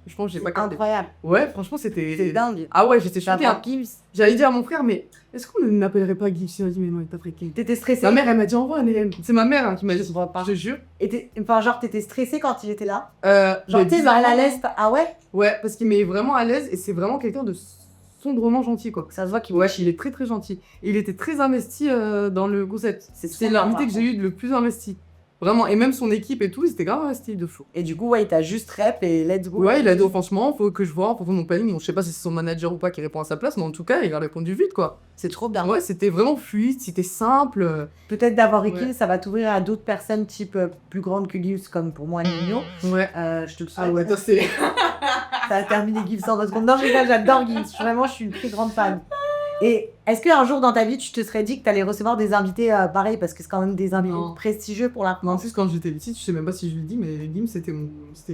S2: Je pense que j'ai pas capté.
S1: Incroyable.
S2: Ouais, franchement, c'était...
S1: C'est dingue.
S2: Ah ouais, j'étais choquée.
S1: Gims.
S2: J'allais dire à mon frère, mais est-ce qu'on ne l'appellerait pas Gims? Il m'a dit, mais non, il est pas freaking.
S1: T'étais stressée?
S2: Ma mère, elle m'a dit, envoie un DM. C'est ma mère qui m'a dit,
S1: je
S2: te jure.
S1: Et genre, t'étais stressée quand il était là?
S2: Genre,
S1: t'es mal à l'aise? Ah ouais?
S2: Ouais, parce qu'il m'est vraiment à l'aise et c'est vraiment quelqu'un de sombrement gentil, quoi.
S1: Ça se voit qu'il
S2: il est très très gentil. Et il était très investi dans le concept. C'est l'invité que j'ai eu le plus investi. Vraiment, et même son équipe et tout, c'était grave un style de fou.
S1: Et du coup, il t'a juste rep et let's go.
S2: Ouais, il a dit, franchement, faut que je vois, pour mon planning. Je sais pas si c'est son manager ou pas qui répond à sa place, mais en tout cas, il a répondu vite, quoi.
S1: C'est trop bien.
S2: Ouais, c'était vraiment fluide, c'était simple.
S1: Peut-être d'avoir écrit, ça va t'ouvrir à d'autres personnes type plus grandes que Gibbs, comme pour moi, Nino.
S2: Ouais.
S1: Je te le souhaite.
S2: Ah ouais, toi, c'est...
S1: Ça a terminé Gibbs en 2 secondes. Non, j'adore Gibbs. Vraiment, je suis une très grande fan. Et est-ce qu'un jour dans ta vie, tu te serais dit que tu allais recevoir des invités pareils, parce que c'est quand même des invités
S2: Non.
S1: prestigieux pour la
S2: Mais en
S1: France.
S2: plus, quand j'étais petite, je sais même pas si je le dis, mais Gims, c'était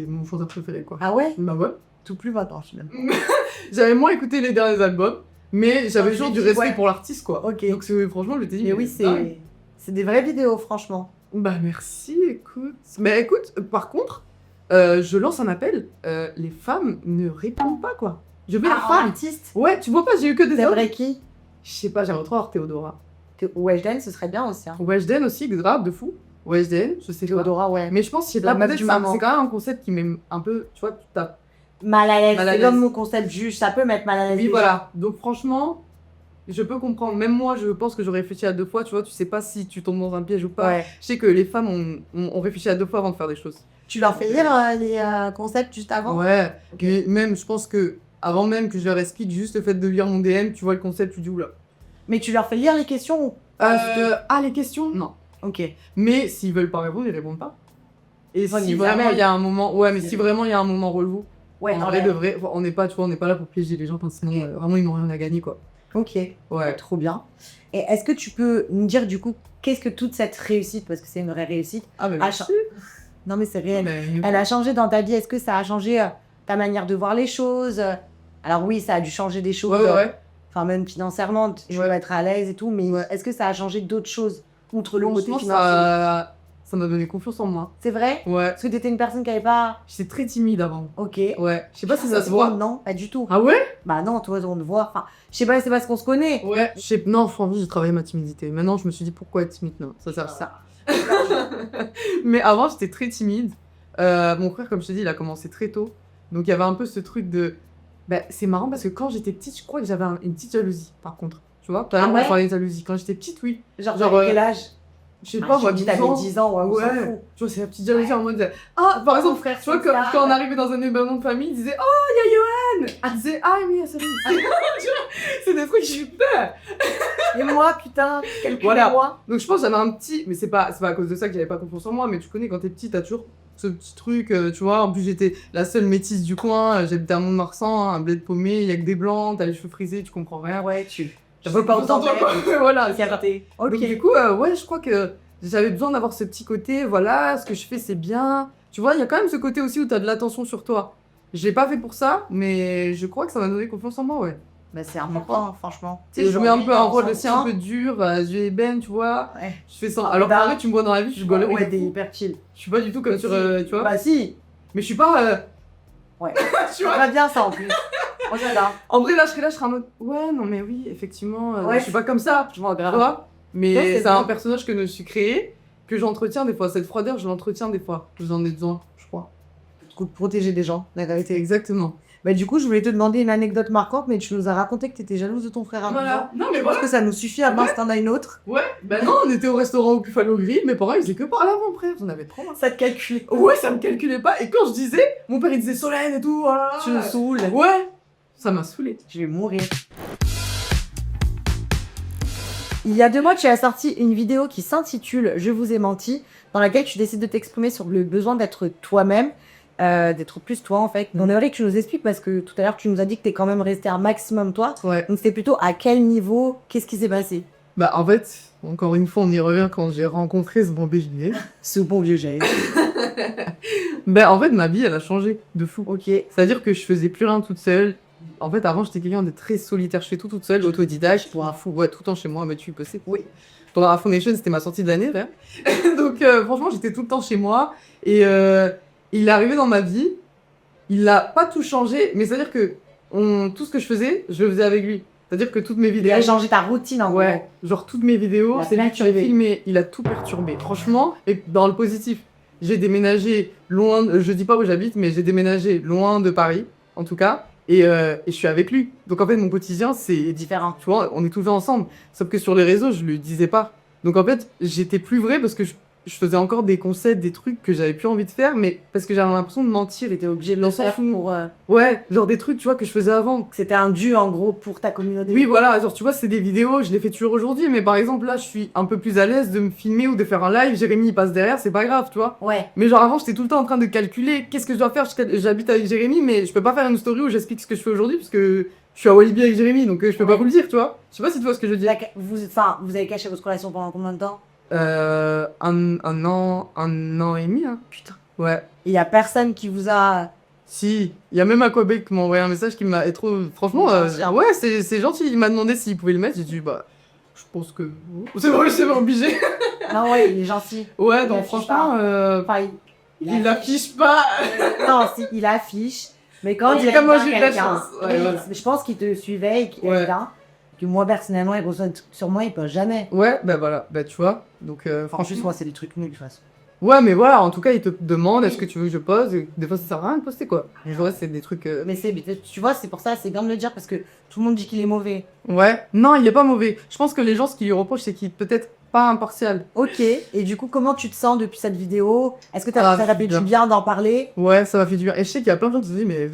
S2: mon chanteur préféré, quoi.
S1: Ah ouais?
S2: Bah ouais.
S1: Tout plus maintenant, finalement.
S2: J'avais moins écouté les derniers albums, mais j'avais
S1: Non,
S2: toujours
S1: je
S2: du
S1: dis,
S2: respect
S1: ouais.
S2: pour l'artiste, quoi.
S1: Ok.
S2: Donc franchement, je t'ai dit,
S1: Mais oui,
S2: dingue.
S1: c'est des vraies vidéos, franchement.
S2: Bah merci, écoute. Mais écoute, par contre, je lance un appel. Les femmes ne répondent pas, quoi. Je veux la
S1: Ah,
S2: femme.
S1: artiste.
S2: Ouais, tu vois pas, j'ai eu que des
S1: C'est
S2: hommes.
S1: vrai qui?
S2: Je sais pas, j'aimerais trop avoir Théodora.
S1: Weshden, ce serait bien aussi. Hein.
S2: Weshden aussi, grave, de fou. Weshden, je sais pas.
S1: Théodora, ouais.
S2: Mais je pense que c'est
S1: La
S2: pas
S1: meuf
S2: peut-être
S1: du
S2: ça,
S1: maman.
S2: c'est quand même un concept qui met un peu, tu vois, tu tapes.
S1: Mal à l'aise.
S2: Mal à
S1: C'est
S2: l'aise.
S1: comme mon concept juge. Ça peut mettre mal à l'aise.
S2: Oui,
S1: déjà.
S2: voilà. Donc franchement, je peux comprendre. Même moi, je pense que j'aurais réfléchi à 2 fois, tu vois, tu sais pas si tu tombes dans un piège ou pas.
S1: Ouais.
S2: Je sais que les femmes ont réfléchi à 2 fois avant de faire des choses.
S1: Tu leur fais lire les concepts juste avant?
S2: Ouais. Et même, je pense que avant même que je leur explique juste le fait de lire mon DM, tu vois le concept, tu dis oula.
S1: Mais tu leur fais lire les questions ou...
S2: Les questions? Non.
S1: Ok.
S2: Mais s'ils veulent pas répondre, ils répondent pas. Et
S1: Enfin,
S2: si
S1: ils
S2: vraiment
S1: amènent.
S2: il y a un moment, ouais, mais si vraiment il y a un moment relou,
S1: Ouais,
S2: en
S1: non,
S2: vrai
S1: mais-
S2: de vrai, on n'est pas, tu vois, on n'est pas là pour piéger les gens, parce que sinon vraiment ils n'ont rien à gagner, quoi.
S1: Ok.
S2: Ouais.
S1: Trop bien. Et est-ce que tu peux nous dire du coup, qu'est-ce que toute cette réussite, parce que c'est une vraie réussite,
S2: Ah mais
S1: a changé? Non mais c'est réel.
S2: Mais-
S1: Elle a changé dans ta vie. Est-ce que ça a changé ta manière de voir les choses? Alors oui, ça a dû changer des choses.
S2: Ouais, ouais.
S1: Enfin, même financièrement, je veux
S2: Ouais.
S1: être à l'aise et tout. Mais
S2: Ouais.
S1: est-ce que ça a changé d'autres choses outre le côté
S2: Franchement,
S1: financier?
S2: ça m'a donné confiance en moi.
S1: C'est vrai?
S2: Ouais.
S1: Parce que t'étais une personne qui avait pas...
S2: J'étais très timide avant.
S1: Ok.
S2: Ouais. Je sais pas si ça se voit.
S1: Non, pas du tout.
S2: Ah ouais?
S1: Bah non, toi, on te voit. Enfin, je sais pas, c'est parce qu'on se connaît.
S2: Ouais. Non, franchement, j'ai travaillé ma timidité. Maintenant, je me suis dit pourquoi être timide? Non, ça sert à ça. Mais avant, j'étais très timide. Mon frère, comme je te dis, il a commencé très tôt. Donc, il y avait un peu ce truc de. Bah, c'est marrant parce que quand j'étais petite, je crois que j'avais une petite jalousie, par contre. Tu vois? Tout à l'heure,
S1: Ah
S2: on
S1: ouais
S2: parlait de jalousie. Quand j'étais petite, oui.
S1: Genre,
S2: Genre,
S1: t'avais quel âge?
S2: Je sais
S1: Ah,
S2: pas,
S1: je
S2: moi,
S1: me dis,
S2: 10
S1: t'avais
S2: ans.
S1: 10 ans, ouais, on s'en
S2: Ouais.
S1: fout.
S2: Tu vois, c'est la petite jalousie en mode. Ah, par exemple,
S1: frère,
S2: tu vois,
S1: c'est ça.
S2: quand on arrivait dans un événement de famille, il disait Oh, il y a Johan! Il disait Ah, oui, salut! Tu vois, c'est des trucs que j'ai eu peur!
S1: Et moi, putain, quel
S2: Voilà.
S1: moi.
S2: Donc, je pense que j'avais un petit. Mais c'est pas à cause de ça que j'avais pas confiance en moi, mais tu connais, quand t'es petit, t'as toujours ce petit truc, tu vois. En plus, j'étais la seule métisse du coin, j'habitais à Mont-de-Marsan, un bled paumé, il y a que des blancs, t'as les cheveux frisés, tu comprends rien.
S1: Ouais, tu...
S2: T'as
S1: veux pas autant
S2: Voilà.
S1: fierté.
S2: Donc,
S1: Ok.
S2: du coup, ouais, je crois que j'avais besoin d'avoir ce petit côté, voilà, ce que je fais, c'est bien. Tu vois, il y a quand même ce côté aussi où t'as de l'attention sur toi. Je l'ai pas fait pour ça, mais je crois que ça m'a donné confiance en moi, ouais.
S1: Bah, c'est important, franchement.
S2: Tu sais, je jouais un peu un rôle
S1: on
S2: aussi
S1: s'en
S2: un peu dur, yeux ébène, tu vois.
S1: Ouais.
S2: Je fais ça. Alors,
S1: Bah,
S2: pareil, tu me vois dans la vie, je rigole.
S1: Ouais, t'es hyper chill.
S2: Je suis pas du tout comme sur, tu vois.
S1: Bah, si.
S2: Mais je suis pas.
S1: Ouais.
S2: Tu vois.
S1: Très bien, ça, en plus. Moi, j'adore.
S2: En vrai, là, je serais en mode. Ouais, non, mais oui, effectivement,
S1: Ouais.
S2: je suis pas comme ça.
S1: Je m'en
S2: Tu
S1: grave.
S2: vois. Mais
S1: Ouais, c'est
S2: c'est un
S1: bien.
S2: personnage que je me suis créé, que j'entretiens des fois. Cette froideur, je l'entretiens des fois. J'en ai besoin, je crois.
S1: Pour protéger des gens, la vérité.
S2: Exactement.
S1: Bah, du coup, je voulais te demander une anecdote marquante, mais tu nous as raconté que t'étais jalouse de ton frère à 12 ans.
S2: Non, mais
S1: Je pense que ça nous suffit, à mince, t'en as une autre.
S2: Ouais. Bah non, on était au restaurant au Buffalo Grill, mes parents, ils faisaient que parler avant, frère. J'en avais trop marre.
S1: Ça te calcule.
S2: Ouais, ça me calculait pas. Et quand je disais, mon père, il disait Solène et tout. Voilà.
S1: Tu me saoules.
S2: Ouais. Ça m'a saoulé.
S1: Je vais mourir. Il y a 2 mois, tu as sorti une vidéo qui s'intitule Je vous ai menti, dans laquelle tu décides de t'exprimer sur le besoin d'être toi-même, d'être plus toi en fait. On aimerait que tu nous expliques parce que tout à l'heure, tu nous as dit que t'es quand même resté un maximum toi.
S2: Ouais.
S1: Donc c'est plutôt à quel niveau, qu'est-ce qui s'est passé?
S2: Bah, en fait, encore une fois, on y revient quand j'ai rencontré ce bon BJD.
S1: Ce bon vieux Jaïd.
S2: Bah, en fait, ma vie, elle a changé de fou.
S1: Ok.
S2: C'est-à-dire que je faisais plus rien toute seule. En fait, avant, j'étais quelqu'un de très solitaire. Je fais tout toute seule, autodidacte. Pour un fou, ouais, tout le temps chez moi. Mais tu peux, c'est
S1: Oui.
S2: Pendant la Foundation, c'était ma sortie de l'année, frère. Donc, franchement, j'étais tout le temps chez moi. Et il est arrivé dans ma vie. Il a pas tout changé, mais c'est-à-dire que tout ce que je faisais, je le faisais avec lui. C'est-à-dire que toutes mes
S1: Il
S2: vidéos.
S1: a changé ta routine en
S2: Ouais, genre toutes mes vidéos,
S1: Il a
S2: c'est lui qui a
S1: perturbé.
S2: filmé. Il a tout perturbé. Franchement, et dans le positif. J'ai déménagé loin, je dis pas où j'habite, mais j'ai déménagé loin de Paris, en tout cas. Et je suis avec lui. Donc en fait, mon quotidien, c'est différent. Tu vois, on est toujours ensemble. Sauf que sur les réseaux, je le disais pas. Donc en fait, j'étais plus vrai parce que je faisais encore des concepts, des trucs que j'avais plus envie de faire, mais parce que j'avais l'impression de mentir.
S1: T'étais obligé de le faire pour...
S2: Ouais, genre des trucs, tu vois, que je faisais avant.
S1: C'était un dû en gros pour ta communauté.
S2: Oui, voilà, genre tu vois, c'est des vidéos, je les fais toujours aujourd'hui, mais par exemple là, je suis un peu plus à l'aise de me filmer ou de faire un live, Jérémy il passe derrière, c'est pas grave, tu vois.
S1: Ouais.
S2: Mais genre avant, j'étais tout le temps en train de calculer qu'est-ce que je dois faire, j'habite avec Jérémy, mais je peux pas faire une story où j'explique ce que je fais aujourd'hui, parce que je suis à Walibi avec Jérémy, donc je peux pas vous le dire, tu vois. Je sais pas si tu vois ce que je veux dire.
S1: Vous avez caché votre relation pendant combien de temps?
S2: Un an et demi, hein. Putain. Ouais.
S1: Il y a personne qui vous a...
S2: Si, il y a même Aquabec qui m'a envoyé un message qui m'a trop. Franchement, ouais, c'est gentil. Il m'a demandé s'il pouvait le mettre. J'ai dit, bah, je pense que. C'est vrai, c'est pas obligé.
S1: Non, ouais, il est gentil.
S2: Ouais,
S1: Il
S2: donc
S1: affiche
S2: franchement,
S1: Enfin,
S2: il affiche pas.
S1: Non, si, il affiche. Mais quand
S2: Ouais,
S1: il
S2: comme moi,
S1: aime
S2: j'ai eu de
S1: bien
S2: la
S1: quelqu'un,
S2: chance. Ouais, voilà.
S1: je pense qu'il te suivait et qu'il
S2: Ouais.
S1: aime bien. Que moi, personnellement, il reçoit des trucs sur moi, il peut jamais.
S2: Ouais, bah voilà, bah tu vois. Donc,
S1: En plus, moi, c'est des trucs nuls, de toute façon.
S2: Ouais, mais voilà, en tout cas, il te demande est-ce que tu veux que je pose. Et des fois, ça sert à rien de poster quoi. Mais ouais, c'est des trucs.
S1: Mais tu vois, c'est pour ça, c'est bien de le dire parce que tout le monde dit qu'il est mauvais.
S2: Ouais, non, il est pas mauvais. Je pense que les gens, ce qu'ils lui reprochent, c'est qu'il est peut-être pas impartial.
S1: Ok, et du coup, comment tu te sens depuis cette vidéo? Est-ce que ça t'a fait
S2: bien.
S1: du bien d'en parler?
S2: Ouais, ça m'a fait du bien. Et je sais qu'il y a plein de gens qui se disent, mais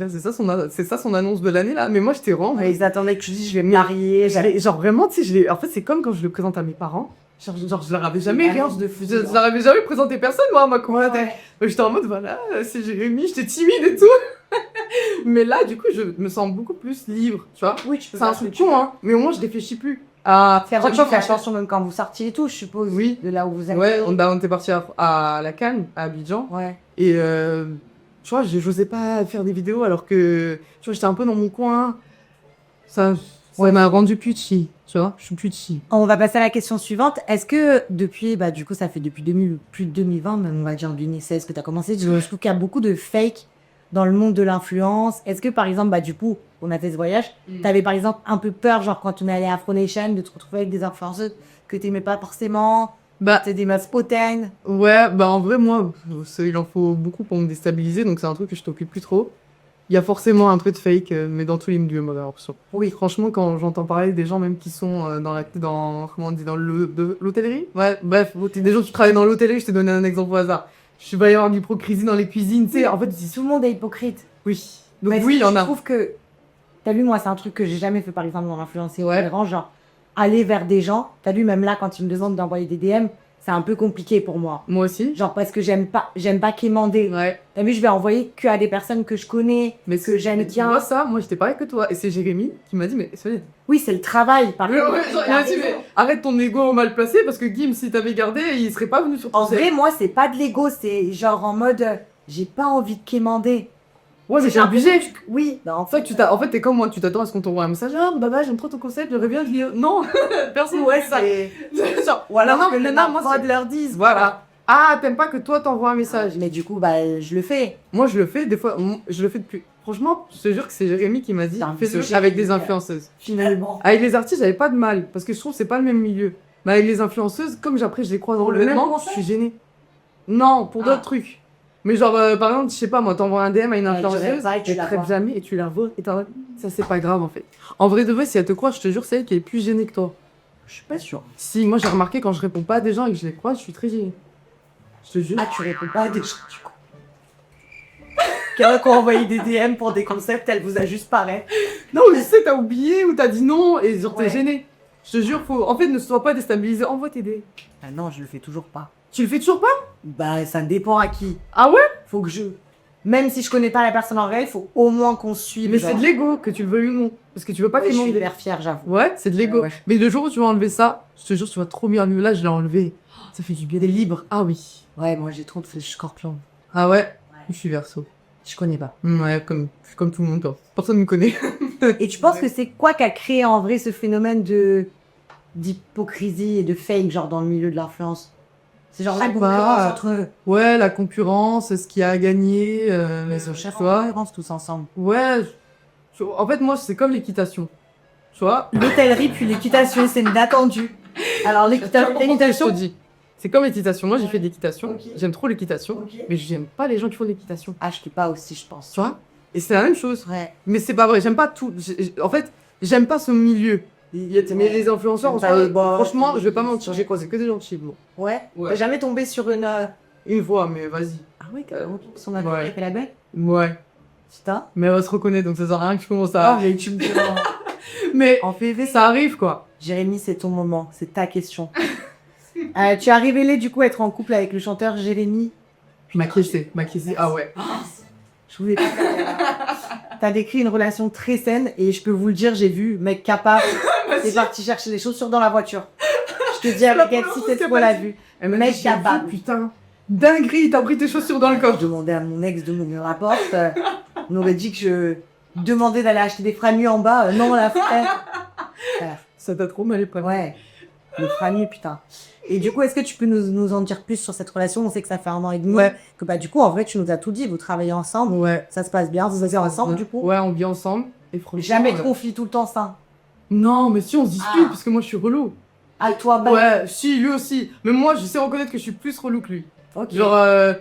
S2: c'est ça son annonce de l'année là. Mais moi, j'étais vraiment.
S1: Ouais, ils attendaient que je dise je vais me marier.
S2: Genre vraiment, tu sais, en fait, c'est comme quand je le présente à mes parents. Genre je leur avais jamais rien.
S1: de fou.
S2: Je leur avais jamais présenté personne, moi, à ma communauté.
S1: Ouais.
S2: J'étais en mode, voilà, c'est Jérémy, j'étais timide et tout. Mais là, du coup, je me sens beaucoup plus libre, tu vois.
S1: Oui, tu peux
S2: C'est un
S1: faire ce que
S2: truc
S1: tu
S2: con,
S1: veux.
S2: hein. Mais au moins, je réfléchis plus. Ah,
S1: Faire tu fais attention même quand vous sortiez et tout, je suppose.
S2: Oui.
S1: De là où vous êtes.
S2: Ouais, on était parti à la Cannes, à Abidjan.
S1: Ouais.
S2: Et tu vois, j'osais pas faire des vidéos alors que, tu vois, j'étais un peu dans mon coin. Ça m'a rendu plus chill, tu vois. Je suis plus chill.
S1: On va passer à la question suivante. Est-ce que depuis, bah du coup, ça fait depuis plus de 2020, même on va dire 2016 que tu as commencé, je trouve qu'il y a beaucoup de fake dans le monde de l'influence. Est-ce que par exemple, bah du coup, on a fait ce voyage, t'avais par exemple un peu peur, genre quand on est allé à Afro Nation, de te retrouver avec des influenceuses que t'aimais pas forcément,
S2: Bah,
S1: t'es des meufs hautaines.
S2: ouais, bah en vrai, moi, il en faut beaucoup pour me déstabiliser, donc c'est un truc que je t'occupe plus trop. Il y a forcément un peu de fake, mais dans tous les milieux, moi, j'ai l'impression. Oui, franchement, quand j'entends parler des gens même qui sont comment on dit, dans l'hôtellerie. Ouais, bref, des gens qui travaillent dans l'hôtellerie, je t'ai donné un exemple au hasard. Je vais y avoir de l'hypocrisie dans les cuisines, tu sais, en fait,
S1: Tout le monde est hypocrite.
S2: oui. Donc
S1: Mais
S2: oui, il y en
S1: Je
S2: a.
S1: trouve que, t'as vu, moi, c'est un truc que j'ai jamais fait, par exemple, dans l'influence. C'est
S2: Ouais.
S1: vraiment, genre, aller vers des gens. T'as vu, même là, quand ils me demandent d'envoyer des DM, c'est un peu compliqué pour moi.
S2: Moi aussi.
S1: Genre, parce que j'aime pas quémander.
S2: Ouais.
S1: T'as vu, je vais envoyer que à des personnes que je connais,
S2: Mais
S1: que j'aime
S2: mais tu
S1: bien.
S2: vois ça, moi, j'étais pareil que toi. Et c'est Jérémy qui m'a dit, mais
S1: Oui, c'est le travail, par contre.
S2: il a dit, mais arrête ton ego mal placé parce que Guim, s'il t'avait gardé, il serait pas venu sur ton
S1: En
S2: set.
S1: vrai, moi, c'est pas de l'ego, c'est genre en mode, j'ai pas envie de quémander.
S2: Ouais, mais j'ai abusé.
S1: Oui, bah, en
S2: C'est vrai que en fait, t'es comme moi, tu t'attends à ce qu'on t'envoie un message. Ah, bah, j'aime trop ton concept, j'aimerais bien. Je dis, non, personne
S1: ouais,
S2: ne fait
S1: c'est...
S2: ça.
S1: Ou alors
S2: Non,
S1: que
S2: non,
S1: le
S2: non, moi,
S1: prod leur dise.
S2: Voilà. Ah, t'aimes pas que toi t'envoies un message.
S1: Mais du coup, bah, je le fais.
S2: Moi, je le fais, des fois, je le fais depuis. Franchement, je te jure que c'est Jérémy qui m'a dit,
S1: C'est un
S2: fais-le
S1: misogyne.
S2: avec des influenceuses.
S1: Finalement.
S2: Avec les artistes, j'avais pas de mal, parce que je trouve que c'est pas le même milieu. Mais avec les influenceuses, comme après je les croise dans
S1: Pour
S2: le
S1: le même
S2: vêtement, je
S1: concept
S2: suis gênée. Non, pour d'autres trucs. Mais genre, par exemple, je sais pas, moi, t'envoies un DM à une influenceuse,
S1: tu
S2: elle
S1: la
S2: crève
S1: vois.
S2: jamais et tu la vois, et t'en mode, ça c'est pas grave en fait. En vrai de vrai, si elle te croit, je te jure, c'est elle qui est plus gênée que toi.
S1: Je suis pas sûre.
S2: Si, moi j'ai remarqué quand je réponds pas à des gens et que je les croise, je suis très gênée. Je te jure.
S1: Ah, tu réponds pas à des gens, du coup. Quelqu'un qui a envoyé des DM pour des concepts, elle vous a juste parlé.
S2: Non, je sais, t'as oublié ou t'as dit non et genre t'es
S1: Ouais.
S2: gêné. Je te jure, faut. En fait, ne sois pas déstabilisé, envoie tes DM.
S1: Ah non, je le fais toujours pas.
S2: Tu le fais toujours pas?
S1: Bah, ça dépend à qui.
S2: Ah ouais?
S1: Faut que je... Même si je connais pas la personne en réel, faut au moins qu'on se suive.
S2: Mais
S1: genre.
S2: c'est de l'ego, que tu le veuilles ou non. Parce que tu veux pas
S1: Ouais, je
S2: qu'il
S1: suis
S2: manque.
S1: hyper fière, j'avoue.
S2: Ouais, c'est de l'ego.
S1: Ouais.
S2: Mais le jour où tu vas enlever ça, je te jure, tu vas trop mieux mieux. Là, je l'ai enlevé. Ça fait du bien. T'es libre. Ah oui.
S1: Ouais, moi j'ai trop de flèches scorpion.
S2: Ah ouais? Je suis verso.
S1: Je connais pas.
S2: Ouais, comme tout le monde, toi. Personne me connaît.
S1: Et tu penses que c'est quoi qui a créé en vrai ce phénomène d'hypocrisie et de fake, genre dans le milieu de l'influence? C'est genre
S2: Je
S1: la
S2: sais
S1: concurrence
S2: pas.
S1: entre eux.
S2: Ouais, la concurrence, ce qui a gagné.
S1: Mais ils ont chef
S2: tu vois.
S1: concurrence tous ensemble.
S2: Ouais. En fait, moi, c'est comme l'équitation. Tu vois?
S1: L'hôtellerie puis l'équitation, c'est inattendu. Alors l'équitation,
S2: Je te dis. C'est comme l'équitation. Moi, j'ai fait de l'équitation.
S1: Ok.
S2: J'aime trop l'équitation.
S1: Ok.
S2: Mais j'aime pas les gens qui font de l'équitation.
S1: Ah, je l'ai pas aussi, je pense.
S2: Tu vois? Et c'est la même chose.
S1: Ouais.
S2: Mais c'est pas vrai. J'aime pas tout. En fait, j'aime pas ce milieu. Mais les influenceurs, franchement, je vais pas mentir. J'ai croisé que des gens chill, moi.
S1: Ouais.
S2: Ouais.
S1: T'as jamais tombé sur une...
S2: Une fois, mais vas-y.
S1: Ah ouais, carrément. Son avait
S2: Ouais.
S1: fait la belle.
S2: Ouais.
S1: Putain.
S2: Mais elle va se reconnaître, donc ça sert à rien que je commence à.
S1: Ah, mais tu me dis...
S2: Mais
S1: En PV,
S2: ça arrive, quoi.
S1: Jérémy, c'est ton moment, c'est ta question. Tu as révélé du coup être en couple avec le chanteur Jérémy.
S2: Ma question. Ah ouais.
S1: Je voulais pas T'as décrit une relation très saine et je peux vous le dire, j'ai vu, mec capable, c'est parti chercher des chaussures dans la voiture. Je te dis avec elle, si cette fois l'a vu. Mec capable.
S2: Putain, dinguerie, t'as pris tes chaussures dans le
S1: Je
S2: coffre.
S1: demandais à mon ex de me rapporte. On aurait dit que je demandais d'aller acheter des franues en bas. Non, la frère.
S2: Ça t'a trop mal épreuvé.
S1: Ouais, les franues, putain. Et du coup, est-ce que tu peux nous en dire plus sur cette relation? On sait que ça fait 1 an et demi.
S2: Ouais.
S1: Que bah, du coup, en vrai, tu nous as tout dit. Vous travaillez ensemble.
S2: Ouais.
S1: Ça se passe bien. Vous vivez ensemble, du coup.
S2: Ouais, on vit ensemble. Et franchement,
S1: Jamais de conflit tout le temps, ça.
S2: Non, mais si, on se dispute,
S1: Ah.
S2: parce que moi, je suis relou.
S1: À toi, bah.
S2: Ouais, si, lui aussi. Mais moi, je sais reconnaître que je suis plus relou que lui.
S1: Ok.
S2: Genre, tu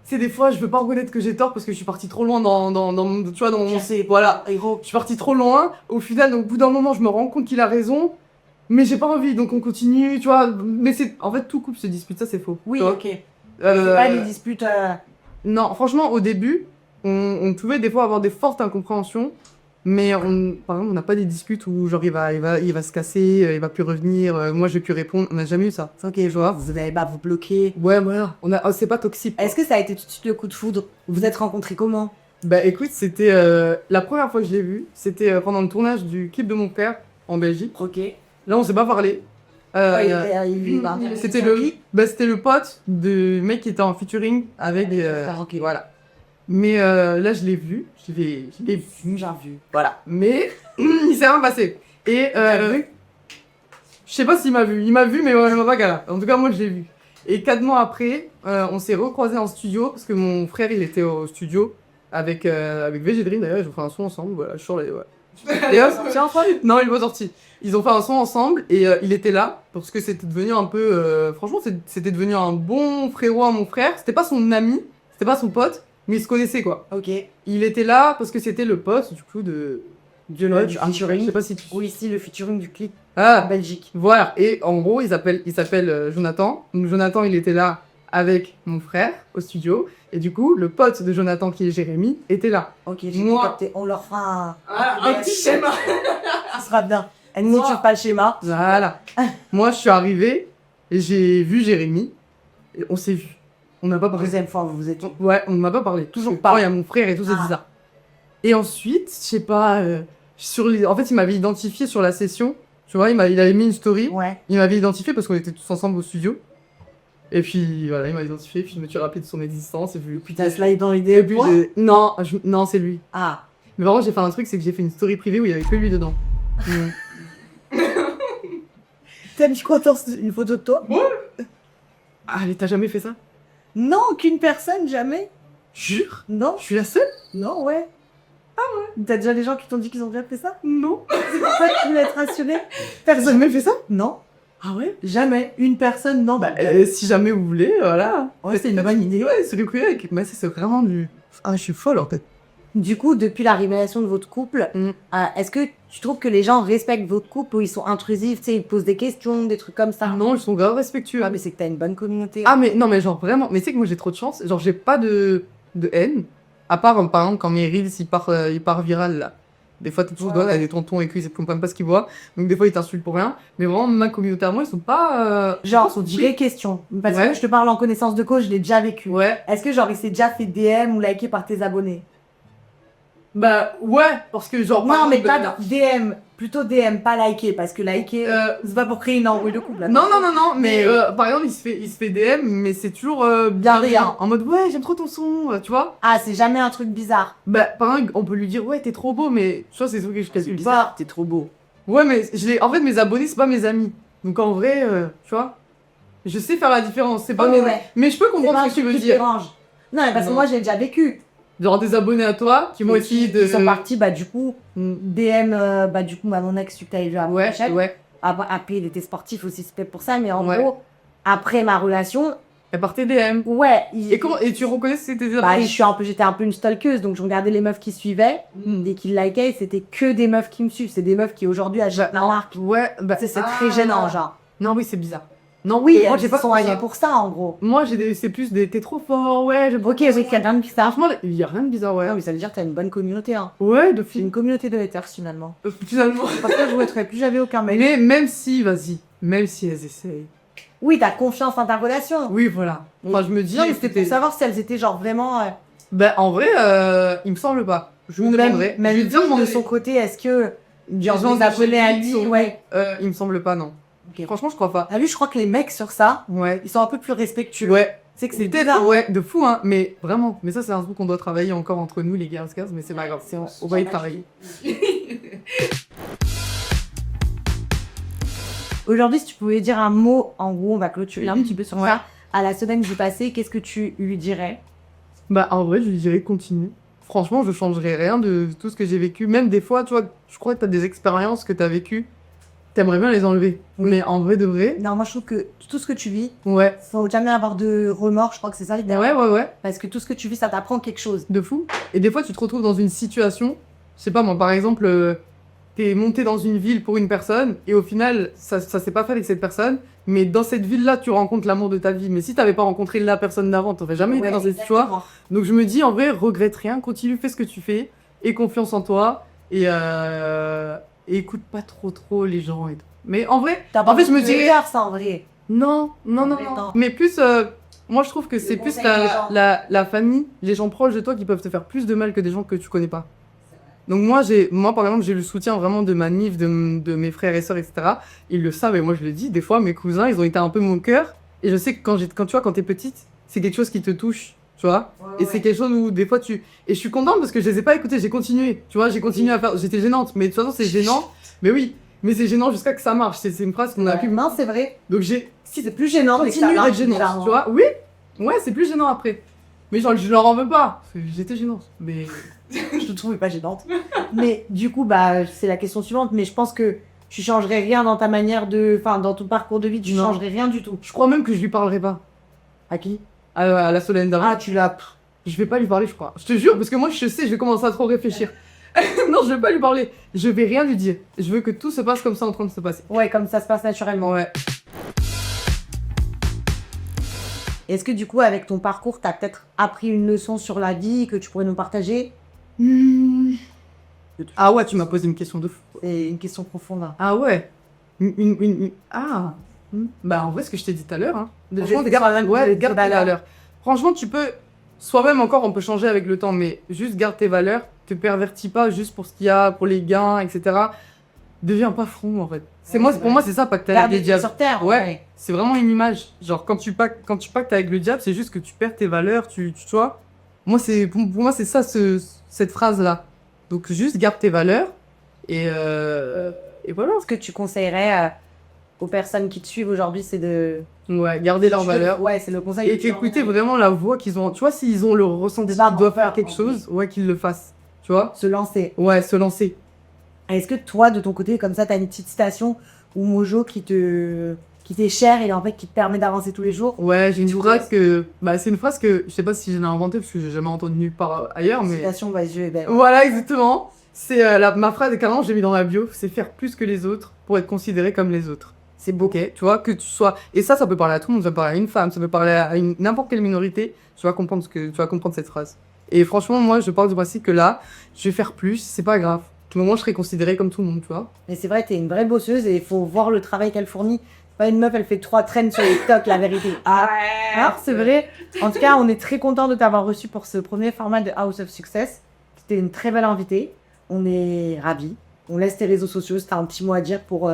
S2: sais, des fois, je veux pas reconnaître que j'ai tort parce que je suis partie trop loin tu vois, dans mon... Voilà.
S1: Héros.
S2: Je suis partie trop loin. Au final, au bout d'un moment, je me rends compte qu'il a raison. Mais j'ai pas envie, donc on continue, tu vois. Mais c'est... En fait, tout couple se dispute, ça, c'est faux.
S1: Oui,
S2: tu vois.
S1: ok. C'est pas des disputes.
S2: Non, franchement, au début, on pouvait des fois avoir des fortes incompréhensions. Mais par exemple, on n'a pas des disputes où genre il va se casser, il va plus revenir, moi je vais plus répondre. On n'a jamais eu ça.
S1: Ok, je vois. Vous n'allez pas vous bloquer.
S2: Ouais, voilà. C'est pas toxique.
S1: Est-ce que ça a été tout de suite le coup de foudre? Vous vous êtes rencontrés comment?
S2: Bah écoute, c'était la première fois que je l'ai vu, c'était pendant le tournage du clip de mon père en Belgique.
S1: Ok.
S2: Là, on s'est pas parlé. C'était le pote du mec qui était en featuring avec des.
S1: Ok.
S2: Voilà. Mais là, je l'ai vu. Je l'ai vu.
S1: J'ai vu.
S2: Voilà. Mais il s'est rien passé. Et je sais pas s'il m'a vu. Il m'a vu, mais il m'a pas gala. En tout cas, moi, je l'ai vu. Et 4 mois après, on s'est recroisés en studio parce que mon frère, il était au studio avec VG Dream d'ailleurs. Ils ont fait un son ensemble. Voilà, je suis sur les. Ouais. D'ailleurs, c'est ensemble? Non, il est pas sorti. Ils ont fait un son ensemble et il était là parce que c'était devenu un peu. Franchement, c'était devenu un bon frérot à mon frère. C'était pas son ami, c'était pas son pote, mais ils se connaissaient quoi.
S1: Ok.
S2: Il était là parce que c'était le pote du coup de.
S1: Du featuring.
S2: Je sais pas si tu.
S1: Oui, ici, le featuring du clip en
S2: Ah,
S1: Belgique.
S2: voilà. Et en gros, il s'appelle Jonathan. Donc Jonathan, il était là avec mon frère au studio. Et du coup, le pote de Jonathan qui est Jérémy était là.
S1: Ok, j'ai
S2: Moi.
S1: capté. On leur fera
S2: Un petit schéma.
S1: Ce sera bien. Elle ne tire pas le schéma.
S2: Voilà. Moi, je suis arrivé et j'ai vu Jérémy. Et on s'est vu. On n'a pas parlé.
S1: Deuxième fois, vous vous êtes.
S2: Ouais, on ne m'a pas parlé.
S1: Toujours
S2: Parce que
S1: pas.
S2: quand il y a mon frère et tout, c'est
S1: Ah.
S2: bizarre. Et ensuite, je sais pas, en fait, il m'avait identifié sur la session. Tu vois, il avait mis une story.
S1: Ouais.
S2: Il m'avait identifié parce qu'on était tous ensemble au studio. Et puis voilà, il m'a identifié, puis je me suis rappelé de son existence. Et puis,
S1: T'as slide dans
S2: et
S1: l'idée.
S2: puis non, non, c'est lui.
S1: Ah.
S2: Mais par contre, j'ai fait un truc, c'est que j'ai fait une story privée où il y avait que lui dedans.
S1: T'as mis quoi dans une photo de toi?
S2: Ah, mais t'as jamais fait ça?
S1: Non, aucune personne, jamais.
S2: Jure?
S1: Non,
S2: Je suis la seule?
S1: non, ouais. Ah ouais. T'as déjà des gens qui t'ont dit qu'ils ont déjà fait ça?
S2: Non.
S1: C'est pour ça que tu voulais être rassuré?
S2: T'as jamais fait ça?
S1: Non,
S2: Ah ouais?
S1: jamais. Une personne, non.
S2: Bah, si jamais vous voulez, voilà.
S1: Ouais, c'est une bonne idée.
S2: Ouais, c'est le coup avec. Mais c'est vraiment du. Ah, je suis folle en fait.
S1: Du coup, depuis la révélation de votre couple, est-ce que tu trouves que les gens respectent votre couple ou ils sont intrusifs, tu sais, ils posent des questions, des trucs comme ça?
S2: Non, ils sont grave respectueux.
S1: Ah, mais c'est que t'as une bonne communauté.
S2: Ah, mais non, mais genre vraiment. Mais tu sais que moi j'ai trop de chance. Genre, j'ai pas de haine. À part, par exemple, quand mes reels il part viral là. Des fois, t'es toujours
S1: Ouais.
S2: à des tontons et qu'ils ne comprennent pas ce qu'ils voient. Donc, des fois, ils t'insultent pour rien. Mais vraiment, ma communauté à moi, ils sont pas.
S1: Genre,
S2: ils sont
S1: vraie question. Parce
S2: Ouais.
S1: que je te parle en connaissance de cause, je l'ai déjà vécu.
S2: Ouais.
S1: Est-ce que genre il s'est déjà fait DM ou liké par tes abonnés?
S2: Bah, ouais. Parce que, genre.
S1: Non, mais
S2: par
S1: pas
S2: exemple,
S1: DM, plutôt DM, pas liké, parce que liker, c'est pas pour créer une embrouille de couple.
S2: Non, mais par exemple, il se fait DM, mais c'est toujours
S1: Bienveillant.
S2: En mode, ouais, j'aime trop ton son, tu vois.
S1: Ah, c'est jamais un truc bizarre.
S2: Bah, par exemple, on peut lui dire, ouais, t'es trop beau, mais tu vois, c'est des trucs que je calcule pas.
S1: T'es trop beau.
S2: Ouais, mais en fait, mes abonnés, c'est pas mes amis. Donc, en vrai, tu vois, je sais faire la différence. C'est pas
S1: Oh,
S2: mes-
S1: ouais.
S2: Mais je peux
S1: C'est
S2: comprendre
S1: pas un
S2: ce que tu
S1: truc
S2: veux
S1: qui te
S2: dire.
S1: dérange. Non, mais parce que
S2: Non.
S1: moi j'ai déjà vécu.
S2: Genre des abonnés à toi qui m'ont essayé de.
S1: Ils sont partis, bah du coup,
S2: Mm.
S1: DM, bah du coup, bah, mon ex, tu que t'avais vu après
S2: Ouais,
S1: la chaîne.
S2: ouais.
S1: Après, il était sportif aussi, c'était pour ça, mais en
S2: Ouais.
S1: gros, après ma relation,
S2: Elle partait DM.
S1: ouais.
S2: Et tu reconnais que c'était des
S1: Bah,
S2: abonnés?
S1: j'étais un peu une stalkeuse, donc je regardais les meufs qui suivaient, et qui likaient, et c'était que des meufs qui me suivent. C'est des meufs qui aujourd'hui achètent la marque.
S2: Ouais, bah.
S1: C'est très gênant, genre.
S2: Non, oui, c'est bizarre. Non,
S1: Oui,
S2: moi,
S1: elles
S2: j'ai pas
S1: sont
S2: fait
S1: arrivées
S2: ça.
S1: pour ça, en gros.
S2: Moi, c'est plus des t'es trop fort, ouais, j'aime
S1: Ok, oui, il y a rien de bizarre.
S2: Franchement, il y a rien de bizarre, ouais.
S1: Non, mais ça veut dire que t'as une bonne communauté, hein.
S2: Ouais, de
S1: C'est
S2: filles.
S1: une communauté de haters, finalement.
S2: Finalement.
S1: Parce que je voterai plus jamais aucun mec.
S2: Mais même si, vas-y, même si elles essayent.
S1: Oui, t'as confiance en ta relation.
S2: Oui, voilà. Enfin, je me dis.
S1: Non, mais c'était pour savoir si elles étaient genre vraiment
S2: Ben, en vrai, il me semble pas. Je me demanderai.
S1: Même
S2: Je vais dire
S1: de son côté, est-ce que
S2: gens
S1: vous appelez à lui? Ouais.
S2: Il me semble pas, non.
S1: Ok.
S2: Franchement, je crois pas.
S1: Ah, lui, je crois que les mecs sur ça,
S2: Ouais.
S1: ils sont un peu plus respectueux.
S2: Ouais.
S1: C'est que c'est
S2: Peut-être,
S1: bizarre.
S2: ouais, de fou, hein. Mais vraiment. Mais ça, c'est un truc qu'on doit travailler encore entre nous, les Girls Girls, mais c'est pas grave. On va y travailler.
S1: Aujourd'hui, si tu pouvais dire un mot, en gros, on va clôturer un petit peu sur
S2: Ouais.
S1: ça. À la semaine du passé, qu'est-ce que tu lui dirais?
S2: Bah, en vrai, je lui dirais continue. Franchement, je changerais rien de tout ce que j'ai vécu. Même des fois, tu vois, je crois que t'as des expériences que t'as vécues. T'aimerais bien les enlever. Mais en vrai de vrai,
S1: Non, moi, je trouve que tout ce que tu vis,
S2: ouais.
S1: faut jamais avoir de remords. Je crois que c'est ça l'idée.
S2: Ouais.
S1: Parce que tout ce que tu vis, ça t'apprend quelque chose.
S2: De fou. Et des fois, tu te retrouves dans une situation, je sais pas moi, par exemple, t'es monté dans une ville pour une personne, et au final, ça s'est pas fait avec cette personne, mais dans cette ville-là, tu rencontres l'amour de ta vie. Mais si t'avais pas rencontré la personne d'avant, t'aurais jamais été dans cette histoire. Donc je me dis, en vrai, regrette rien, continue, fais ce que tu fais, aie confiance en toi, et écoute pas trop les gens et tout. Mais en vrai,
S1: T'as pas
S2: en fait, je me dirais...
S1: dirais ça en vrai.
S2: Non.
S1: Non.
S2: Mais plus, moi je trouve que c'est plus
S1: conseils des gens.
S2: la famille, les gens proches de toi qui peuvent te faire plus de mal que des gens que tu connais pas. Donc moi par exemple, j'ai le soutien vraiment de ma NIF, de mes frères et sœurs, etc. Ils le savent et moi je le dis. Des fois, mes cousins, ils ont été un peu mon cœur. Et je sais que quand t'es petite, c'est quelque chose qui te touche, tu vois. Et c'est quelque chose où des fois Et je suis contente parce que je les ai pas écoutés, j'ai continué. Tu vois, j'ai continué à faire... J'étais gênante, mais de toute façon c'est gênant. Mais oui, mais c'est gênant jusqu'à que ça marche. C'est une phrase qu'on a pu...
S1: Non, c'est vrai.
S2: Donc
S1: Si c'est plus gênant, mais que ça
S2: continue
S1: marche,
S2: d'être gênante,
S1: bizarrement.
S2: tu vois. Oui, ouais, c'est plus gênant après. Mais genre, je leur en veux pas. J'étais gênante. Mais...
S1: Je te trouvais pas gênante. Mais du coup, bah, c'est la question suivante. Mais je pense que tu changerais rien dans ta manière de... Enfin, dans ton parcours de vie, tu
S2: Non.
S1: changerais rien du tout.
S2: Je crois même que je lui parlerai pas.
S1: À qui?
S2: À la Solène d'avant.
S1: Ah, tu l'as...
S2: Je vais pas lui parler, je crois. Je te jure, parce que moi, je sais, je vais commencer à trop réfléchir. Non, je vais pas lui parler. Je vais rien lui dire. Je veux que tout se passe comme ça en train de se passer.
S1: Ouais, comme ça se passe naturellement.
S2: Ouais.
S1: Est-ce que du coup, avec ton parcours, t'as peut-être appris une leçon sur la vie que tu pourrais nous partager?
S2: Ah ouais, tu m'as posé une question de fou.
S1: C'est une question profonde. Hein.
S2: Ah ouais. Ah. Bah en vrai, ce que je t'ai dit tout à l'heure. Hein. Franchement,
S1: Reste soi-même,
S2: ouais,
S1: tes
S2: garde tes
S1: valeurs.
S2: valeurs. Franchement, tu peux... Soi-même encore, on peut changer avec le temps, mais juste garde tes valeurs. Te pervertis pas juste pour ce qu'il y a, pour les gains, etc. Deviens pas front, en fait. Pour moi, c'est ça, Pacte avec
S1: Garder
S2: les diables.
S1: sur terre.
S2: Ouais. C'est vraiment une image. Genre, quand tu pactes avec le diable, c'est juste que tu perds tes valeurs, tu vois. Moi, pour moi, c'est ça, cette phrase-là. Donc, juste garde tes valeurs et voilà.
S1: Ce que tu conseillerais aux personnes qui te suivent aujourd'hui, c'est de...
S2: Ouais, garder leurs valeurs.
S1: Ouais, c'est le conseil.
S2: Et écouter vraiment la voix qu'ils ont. Tu vois, s'ils ont le ressenti qu'ils doivent faire quelque chose, ouais, qu'ils le fassent. Tu vois?
S1: Se lancer.
S2: Ouais, se lancer.
S1: Est-ce que toi, de ton côté, comme ça, t'as une petite citation ou mojo qui t'est cher et en fait qui te permet d'avancer tous les jours?
S2: Ouais, j'ai une phrase que... Bah, c'est une phrase que je sais pas si je l'ai inventée parce que j'ai jamais entendu nulle part ailleurs, mais...
S1: Citation, bah, Dieu est belle.
S2: Voilà, exactement. C'est ma phrase, carrément, j'ai mis dans ma bio, c'est faire plus que les autres pour être considéré comme les autres. C'est beau, ok? Tu vois, que tu sois... Et ça peut parler à tout le monde, ça peut parler à une femme, ça peut parler à n'importe quelle minorité, tu vas comprendre cette phrase. Et franchement, moi, je parle du principe que là, je vais faire plus, c'est pas grave. Tout moment, je serai considérée comme tout le monde, tu vois.
S1: Mais c'est vrai, t'es une vraie bosseuse et il faut voir le travail qu'elle fournit. Pas une meuf, elle fait 3 traînes sur TikTok, la vérité. Ah, c'est vrai. En tout cas, on est très content de t'avoir reçu pour ce premier format de House of Success. C'était une très belle invitée. On est ravis. On laisse tes réseaux sociaux, si t'as un petit mot à dire pour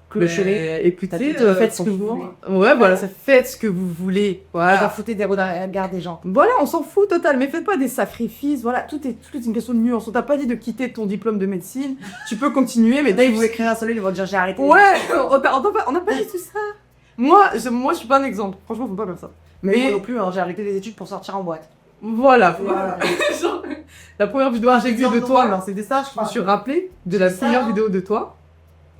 S1: clôturer.
S2: Écoutez,
S1: faites ce que vous voulez.
S2: Ouais, voilà, ça faites ce que vous voulez.
S1: On va
S2: Voilà.
S1: foutre des regards des gens.
S2: Voilà, on s'en fout total, mais faites pas des sacrifices. Voilà, tout est une question de nuance. On t'a pas dit de quitter ton diplôme de médecine. Tu peux continuer, mais
S1: Là, ils vont écrire un seul, ils vont dire j'ai arrêté.
S2: Ouais, on n'a pas dit tout ça. Moi, je suis pas un exemple. Franchement, faut pas faire ça.
S1: Mais moi
S2: Mais
S1: non plus, hein, j'ai arrêté les études pour sortir en boîte.
S2: voilà.
S1: Voilà.
S2: Genre, la première vidéo que j'ai vue de toi,
S1: c'était ça,
S2: je me suis rappelé de la
S1: C'est ça,
S2: première
S1: hein.
S2: vidéo de toi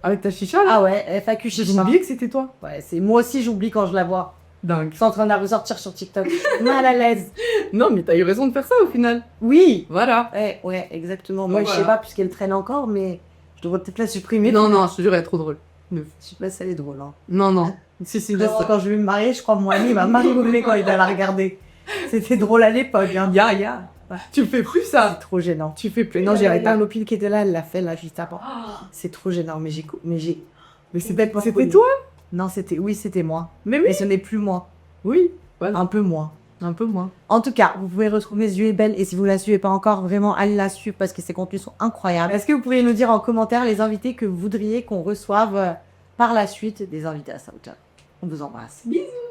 S2: avec ta chicha là.
S1: Ah ouais, FAQ
S2: J'ai
S1: chicha.
S2: oublié que c'était toi.
S1: Ouais, c'est moi aussi j'oublie quand je la vois.
S2: Dingue.
S1: C'est en train de la ressortir sur TikTok. Mal à l'aise.
S2: Non, mais t'as eu raison de faire ça au final.
S1: Oui.
S2: Voilà.
S1: Ouais, exactement.
S2: Donc
S1: Moi, je sais
S2: voilà.
S1: pas puisqu'elle traîne encore, mais je devrais peut-être la supprimer.
S2: Non, je te jure, elle est trop drôle.
S1: Je sais pas si elle est drôle. Hein.
S2: Non. Si, laisse ça.
S1: Quand je vais me marier, je crois que mon ami va m'arriver quand il va la regarder. C'était drôle à l'époque. Hein. Ya.
S2: Tu fais plus ça.
S1: C'est trop gênant.
S2: Tu fais plus.
S1: Non, j'ai arrêté un copine qui était là, elle l'a fait là juste avant. C'est trop gênant, mais c'était
S2: C'était toi.
S1: Non, c'était moi.
S2: Mais oui.
S1: Mais ce n'est plus moi.
S2: Oui. Voilà.
S1: Un peu moins.
S2: Un peu moins.
S1: En tout cas, vous pouvez retrouver Yeux est belle et si vous la suivez pas encore, vraiment allez la suivre parce que ses contenus sont incroyables. Est-ce que vous pourriez nous dire en commentaire les invités que vous voudriez qu'on reçoive par la suite des invités à Sauter? On vous embrasse.
S2: Bisous.